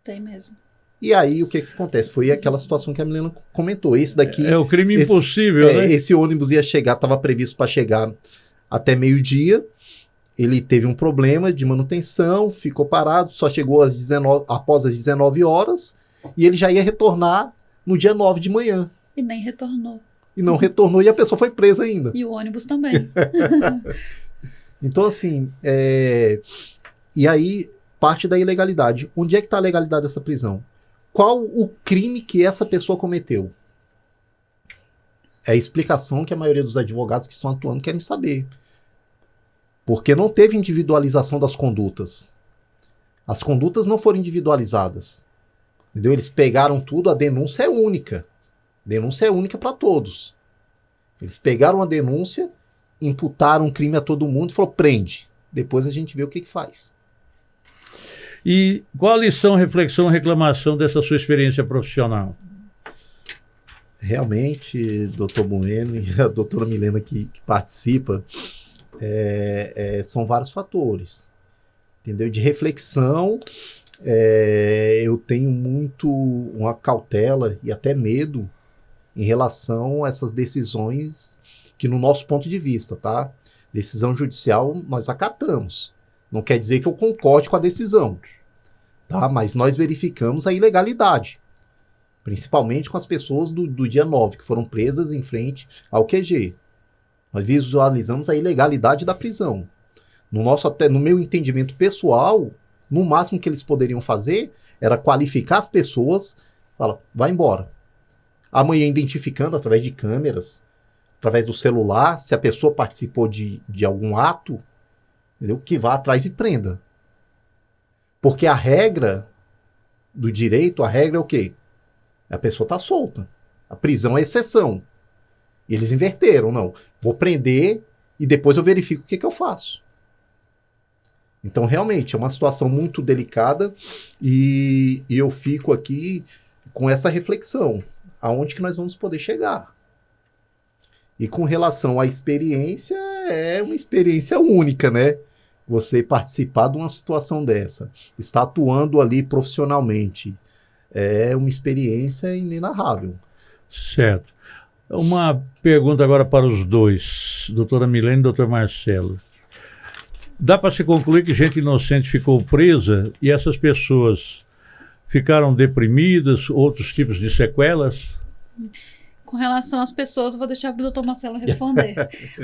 Tem mesmo. E aí, o que acontece? Foi aquela situação que a Milena comentou. Esse daqui... É o crime impossível, né? Esse ônibus ia chegar, estava previsto para chegar até meio-dia. Ele teve um problema de manutenção, ficou parado, só chegou após as 19 horas, e ele já ia retornar no dia 9 de manhã. E nem retornou. E não retornou, e a pessoa foi presa ainda. E o ônibus também. Então, assim, e aí parte da ilegalidade. Onde é que está a legalidade dessa prisão? Qual o crime que essa pessoa cometeu? É a explicação que a maioria dos advogados que estão atuando querem saber. Porque não teve individualização das condutas. As condutas não foram individualizadas. Entendeu? Eles pegaram tudo, a denúncia é única. Denúncia é única para todos. Eles pegaram a denúncia, imputaram um crime a todo mundo e falou, prende. Depois a gente vê o que faz. E qual a lição, reflexão, reclamação dessa sua experiência profissional? Realmente, doutor Bueno e a doutora Milena que participa, são vários fatores. Entendeu? De reflexão, eu tenho muito uma cautela e até medo em relação a essas decisões que, no nosso ponto de vista, tá? Decisão judicial nós acatamos. Não quer dizer que eu concorde com a decisão, tá? Mas nós verificamos a ilegalidade, principalmente com as pessoas do dia 9, que foram presas em frente ao QG. Nós visualizamos a ilegalidade da prisão. No meu entendimento pessoal, no máximo que eles poderiam fazer era qualificar as pessoas, fala, vai embora. Amanhã, identificando através de câmeras, através do celular, se a pessoa participou de algum ato, entendeu? Que vá atrás e prenda. Porque a regra do direito, a regra é o quê? A pessoa está solta. A prisão é exceção. E eles inverteram, não. Vou prender e depois eu verifico o que eu faço. Então, realmente, é uma situação muito delicada e eu fico aqui com essa reflexão. Aonde que nós vamos poder chegar? E com relação à experiência, é uma experiência única, né? Você participar de uma situação dessa, estar atuando ali profissionalmente, é uma experiência inenarrável. Certo. Uma pergunta agora para os dois, doutora Milena e doutor Marcelo. Dá para se concluir que gente inocente ficou presa e essas pessoas ficaram deprimidas, outros tipos de sequelas? Com relação às pessoas, eu vou deixar o doutor Marcelo responder.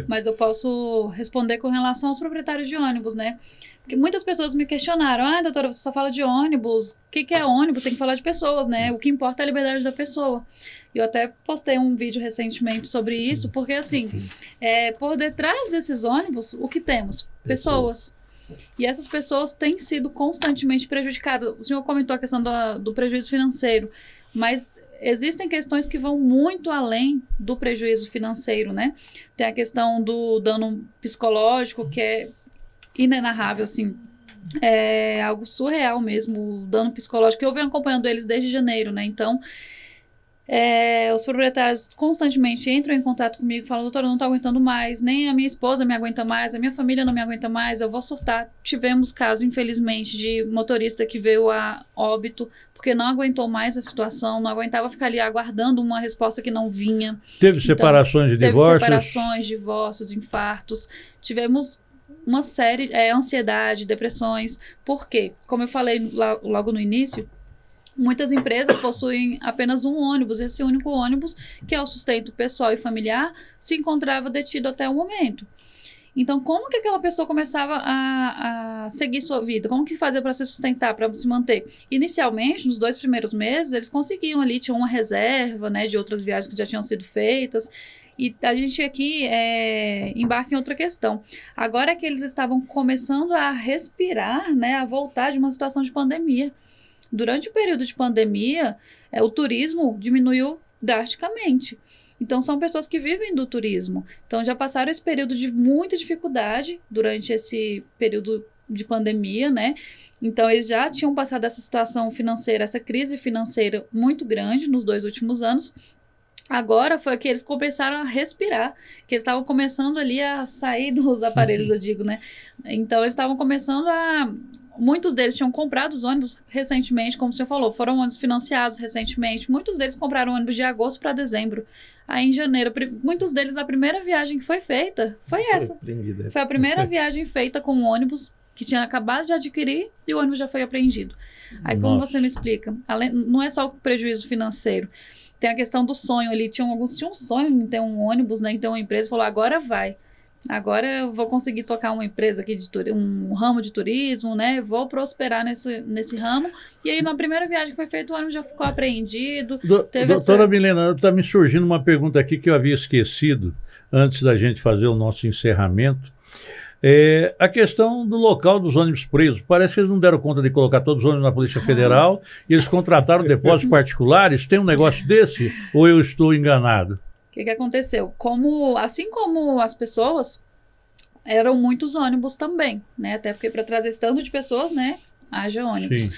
Mas eu posso responder com relação aos proprietários de ônibus, né? Porque muitas pessoas me questionaram, doutora, você só fala de ônibus, o que é ônibus? Tem que falar de pessoas, né? O que importa é a liberdade da pessoa. E eu até postei um vídeo recentemente sobre isso, porque assim, por detrás desses ônibus, o que temos? Pessoas. E essas pessoas têm sido constantemente prejudicadas. O senhor comentou a questão do prejuízo financeiro, mas existem questões que vão muito além do prejuízo financeiro, né? Tem a questão do dano psicológico, que é inenarrável, assim. É algo surreal mesmo, o dano psicológico. Eu venho acompanhando eles desde janeiro, né? Então, os proprietários constantemente entram em contato comigo, falam, doutora, eu não tô aguentando mais, nem a minha esposa me aguenta mais, a minha família não me aguenta mais, eu vou surtar. Tivemos caso, infelizmente, de motorista que veio a óbito porque não aguentou mais a situação, não aguentava ficar ali aguardando uma resposta que não vinha. Teve separações de divórcios? Teve separações, divórcios, infartos. Tivemos uma série, ansiedade, depressões. Por quê? Como eu falei logo no início, muitas empresas possuem apenas um ônibus. Esse único ônibus, que é o sustento pessoal e familiar, se encontrava detido até o momento. Então, como que aquela pessoa começava a seguir sua vida? Como que fazia para se sustentar, para se manter? Inicialmente, nos 2 primeiros meses, eles conseguiam ali, tinham uma reserva, né, de outras viagens que já tinham sido feitas. E a gente aqui embarca em outra questão. Agora que eles estavam começando a respirar, né, a voltar de uma situação de pandemia. Durante o período de pandemia, o turismo diminuiu drasticamente. Então, são pessoas que vivem do turismo. Então, já passaram esse período de muita dificuldade durante esse período de pandemia, né? Então, eles já tinham passado essa situação financeira, essa crise financeira muito grande nos 2 últimos anos. Agora foi que eles começaram a respirar, que eles estavam começando ali a sair dos aparelhos, eu digo, né? Então, eles estavam começando muitos deles tinham comprado os ônibus recentemente, como o senhor falou, foram ônibus financiados recentemente. Muitos deles compraram ônibus de agosto para dezembro. Aí em janeiro, muitos deles, a primeira viagem que foi feita foi essa. Foi a primeira viagem feita com o ônibus que tinha acabado de adquirir e o ônibus já foi apreendido. Aí como você me explica? Não é só o prejuízo financeiro. Tem a questão do sonho ali. Alguns tinham um sonho em ter um ônibus, né, em ter uma empresa. Falou, agora vai. Agora eu vou conseguir tocar uma empresa aqui, um ramo de turismo, né? Vou prosperar nesse ramo. E aí, na primeira viagem que foi feita, o ônibus já ficou apreendido. Doutora Milena, está me surgindo uma pergunta aqui que eu havia esquecido antes da gente fazer o nosso encerramento. A questão do local dos ônibus presos. Parece que eles não deram conta de colocar todos os ônibus na Polícia Federal e eles contrataram depósitos particulares. Tem um negócio desse? Ou eu estou enganado? O que aconteceu? Assim como as pessoas, eram muitos ônibus também, né? Até porque para trazer esse tanto de pessoas, né? Haja ônibus. Sim.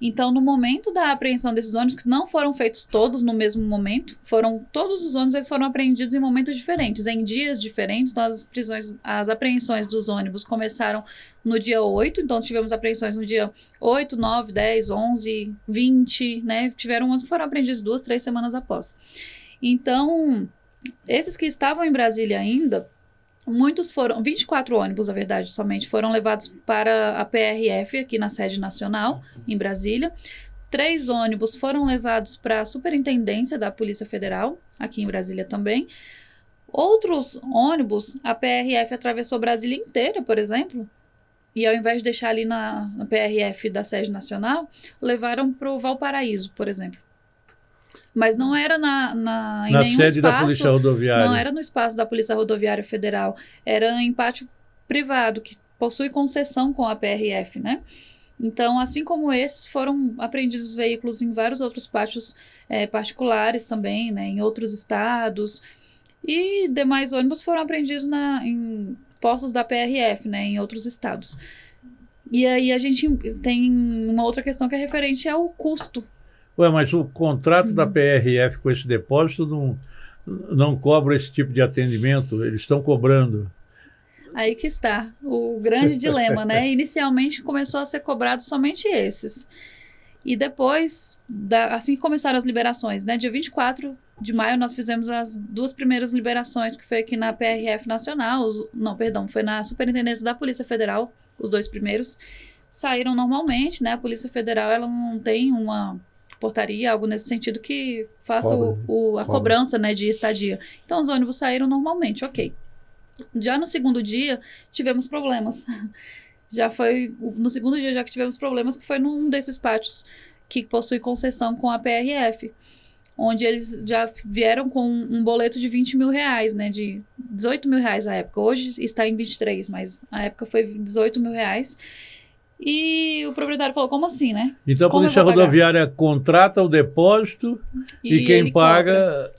Então, no momento da apreensão desses ônibus, que não foram feitos todos no mesmo momento, todos os ônibus eles foram apreendidos em momentos diferentes, em dias diferentes. Então, as apreensões dos ônibus começaram no dia 8, então tivemos apreensões no dia 8, 9, 10, 11, 20, né? Tiveram ônibus que foram apreendidos 2, 3 semanas após. Então, esses que estavam em Brasília ainda, muitos 24 ônibus, na verdade, somente, foram levados para a PRF, aqui na sede nacional, em Brasília. 3 ônibus foram levados para a Superintendência da Polícia Federal, aqui em Brasília também. Outros ônibus, a PRF atravessou Brasília inteira, por exemplo, e ao invés de deixar ali na PRF da sede nacional, levaram para o Valparaíso, por exemplo. Mas não era em nenhum sede espaço, da Polícia Rodoviária. Não era no espaço da Polícia Rodoviária Federal, era em pátio privado, que possui concessão com a PRF, né? Então, assim como esses, foram apreendidos veículos em vários outros pátios particulares também, né? Em outros estados. E demais ônibus foram apreendidos em postos da PRF, né? Em outros estados. E aí a gente tem uma outra questão que é referente ao custo. Ué, mas o contrato da PRF com esse depósito não cobra esse tipo de atendimento? Eles estão cobrando. Aí que está o grande dilema, né? Inicialmente começou a ser cobrado somente esses. E depois, assim que começaram as liberações, né? Dia 24 de maio nós fizemos as 2 primeiras liberações, que foi aqui na PRF Nacional, foi na Superintendência da Polícia Federal, os 2 primeiros. Saíram normalmente, né? A Polícia Federal, ela não tem uma portaria, algo nesse sentido que faça a cobrança, né, de estadia. Então, os ônibus saíram normalmente, ok. Já no segundo dia, tivemos problemas. No segundo dia, já que tivemos problemas, que foi num desses pátios que possui concessão com a PRF, onde eles já vieram com um boleto de 20 mil reais, né, de 18 mil reais à época. Hoje está em 23, mas na época foi 18 mil reais. E o proprietário falou, como assim, né? Então a Polícia Rodoviária contrata o depósito e quem paga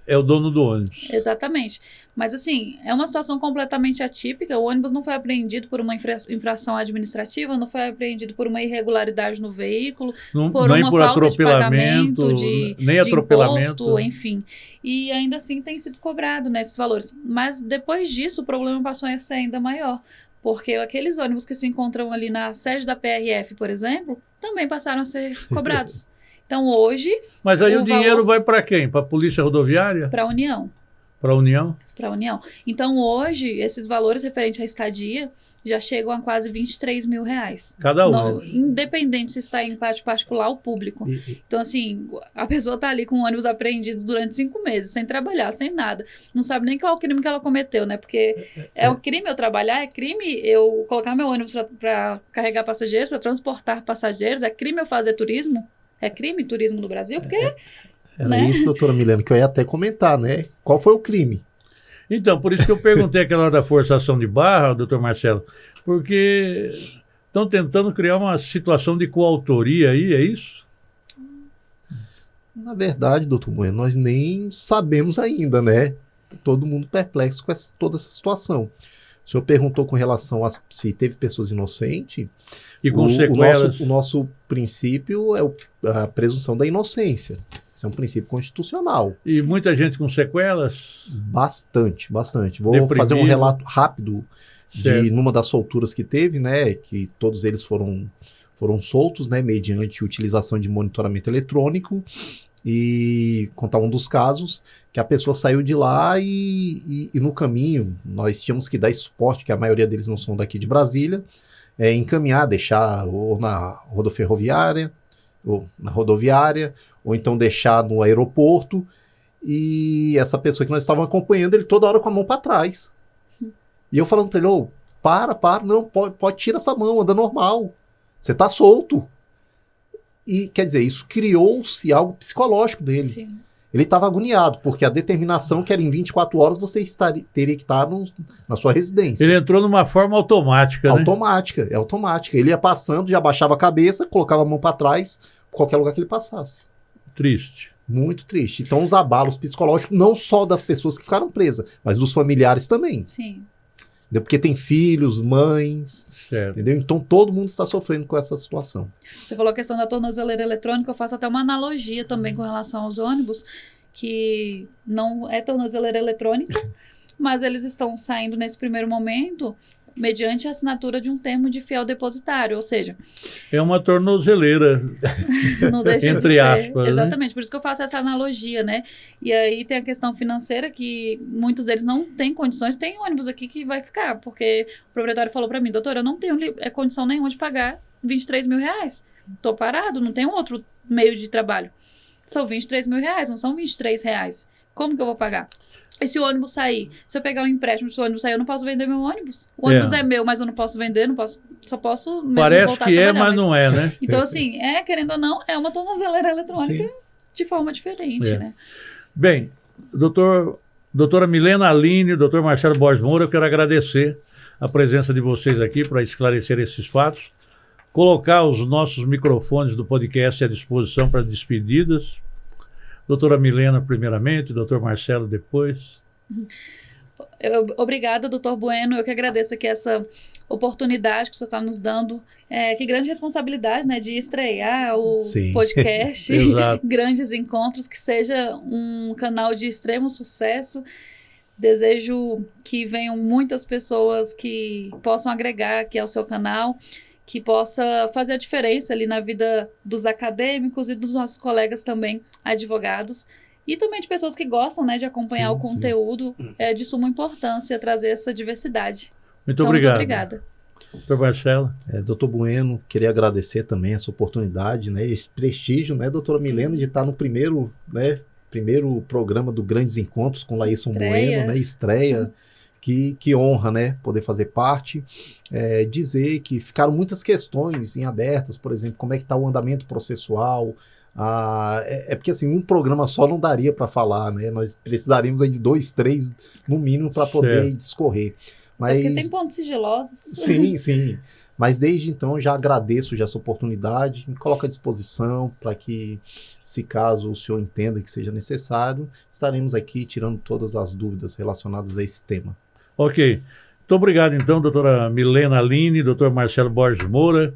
é o dono do ônibus. Exatamente. Mas assim, é uma situação completamente atípica. O ônibus não foi apreendido por uma infração administrativa, não foi apreendido por uma irregularidade no veículo, por nem uma por falta atropelamento, de pagamento, nem atropelamento, imposto, enfim. E ainda assim tem sido cobrado, né, esses valores. Mas depois disso, o problema passou a ser ainda maior. Porque aqueles ônibus que se encontram ali na sede da PRF, por exemplo, também passaram a ser cobrados. Então, hoje... Mas aí o dinheiro vai para quem? Para a Polícia Rodoviária? Para a União. Para a União? Para a União. Então, hoje, esses valores referentes à estadia já chegam a quase 23 mil reais. Cada um. Independente se está em pátio particular ou público. Então, assim, a pessoa está ali com o ônibus apreendido durante 5 meses, sem trabalhar, sem nada. Não sabe nem qual é o crime que ela cometeu, né? Porque é um crime eu trabalhar, é crime eu colocar meu ônibus para carregar passageiros, para transportar passageiros, é crime eu fazer turismo. É crime turismo no Brasil, porque... Era isso, doutora Milena, que eu ia até comentar, né? Qual foi o crime? Então, por isso que eu perguntei aquela hora da forçação de barra, doutor Marcelo, porque estão tentando criar uma situação de coautoria aí, é isso? Na verdade, doutor Bueno, nós nem sabemos ainda, né? Todo mundo perplexo com toda essa situação. O senhor perguntou com relação a se teve pessoas inocentes. E com sequelas. O nosso princípio é a presunção da inocência. Isso é um princípio constitucional. E muita gente com sequelas? Bastante. Vou fazer um relato rápido numa das solturas que teve, né, que todos eles foram soltos, né, mediante utilização de monitoramento eletrônico, e contar um dos casos que a pessoa saiu de lá e no caminho nós tínhamos que dar suporte, que a maioria deles não são daqui de Brasília, encaminhar, deixar ou na rodoviária, ou então deixar no aeroporto, e essa pessoa que nós estávamos acompanhando, ele toda hora com a mão para trás. E eu falando para ele, para, não, pode tirar essa mão, anda normal, você tá solto. E, quer dizer, isso criou-se algo psicológico dele. Sim. Ele estava agoniado, porque a determinação que era em 24 horas você teria que estar na sua residência. Ele entrou numa forma automática, né? É automática. Ele ia passando, já baixava a cabeça, colocava a mão para trás, por qualquer lugar que ele passasse. Triste. Muito triste. Então, os abalos psicológicos, não só das pessoas que ficaram presas, mas dos familiares também. Sim. Entendeu? Porque tem filhos, mães, entendeu? Então todo mundo está sofrendo com essa situação. Você falou a questão da tornozeleira eletrônica, eu faço até uma analogia também com relação aos ônibus, que não é tornozeleira eletrônica, mas eles estão saindo nesse primeiro momento mediante a assinatura de um termo de fiel depositário, ou seja... É uma tornozeleira, não deixa entre de aspas. ser. Exatamente, né? Por isso que eu faço essa analogia, né? E aí tem a questão financeira, que muitos deles não têm condições. Tem ônibus aqui que vai ficar, porque o proprietário falou para mim, doutora, eu não tenho condição nenhuma de pagar 23 mil reais. Tô parado, não tenho outro meio de trabalho. São 23 mil reais, não são 23 reais. Como que eu vou pagar? E se o ônibus sair? Se eu pegar um empréstimo, se o ônibus sair, eu não posso vender meu ônibus. O ônibus é meu, mas eu não posso vender, só posso mesmo Parece voltar que a trabalhar. Mas não é, né? Então, assim, querendo ou não, é uma tornozeleira eletrônica de forma diferente, né? Bem, doutora Milena Aline, doutor Marcelo Borges Moura, eu quero agradecer a presença de vocês aqui para esclarecer esses fatos, colocar os nossos microfones do podcast à disposição para despedidas. Doutora Milena, primeiramente, doutor Marcelo, depois. Obrigada, doutor Bueno. Eu que agradeço aqui essa oportunidade que o senhor está nos dando. Que grande responsabilidade, né, de estrear o podcast. Grandes Encontros, que seja um canal de extremo sucesso. Desejo que venham muitas pessoas que possam agregar aqui ao seu canal, que possa fazer a diferença ali na vida dos acadêmicos e dos nossos colegas também, advogados, e também de pessoas que gostam, né, de acompanhar o conteúdo. É de suma importância trazer essa diversidade. Muito obrigado. Muito obrigada. Doutor Marcelo. Doutor Bueno, queria agradecer também essa oportunidade, né, esse prestígio, né, doutora Milena, de estar no primeiro programa do Grandes Encontros com Laíson Bueno, né, estreia. Que honra, né, poder fazer parte, dizer que ficaram muitas questões em abertas, por exemplo, como é que está o andamento processual, porque assim, um programa só não daria para falar, né, nós precisaríamos aí de 2, 3, no mínimo, para poder discorrer. Mas, porque tem pontos sigilosos. Sim, mas desde então já agradeço já essa oportunidade, me coloco à disposição para que, se caso o senhor entenda que seja necessário, estaremos aqui tirando todas as dúvidas relacionadas a esse tema. Ok. Muito obrigado, então, doutora Milena Aline, doutor Marcelo Borges Moura.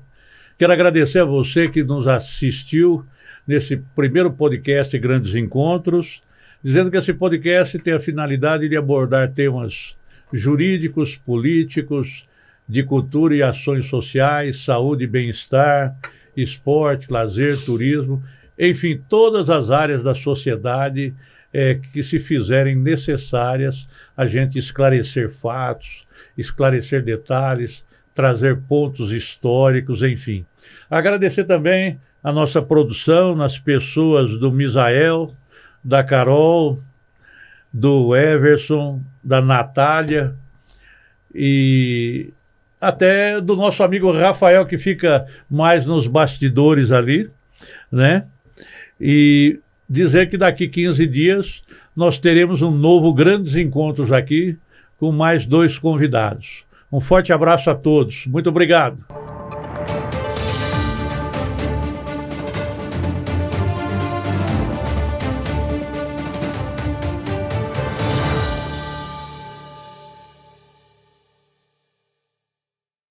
Quero agradecer a você que nos assistiu nesse primeiro podcast Grandes Encontros, dizendo que esse podcast tem a finalidade de abordar temas jurídicos, políticos, de cultura e ações sociais, saúde e bem-estar, esporte, lazer, turismo, enfim, todas as áreas da sociedade que se fizerem necessárias a gente esclarecer fatos, esclarecer detalhes, trazer pontos históricos, enfim. Agradecer também a nossa produção, nas pessoas do Misael, da Carol, do Everson, da Natália e até do nosso amigo Rafael, que fica mais nos bastidores ali, né? E dizer que daqui 15 dias nós teremos um novo Grandes Encontros aqui com mais 2 convidados. Um forte abraço a todos. Muito obrigado.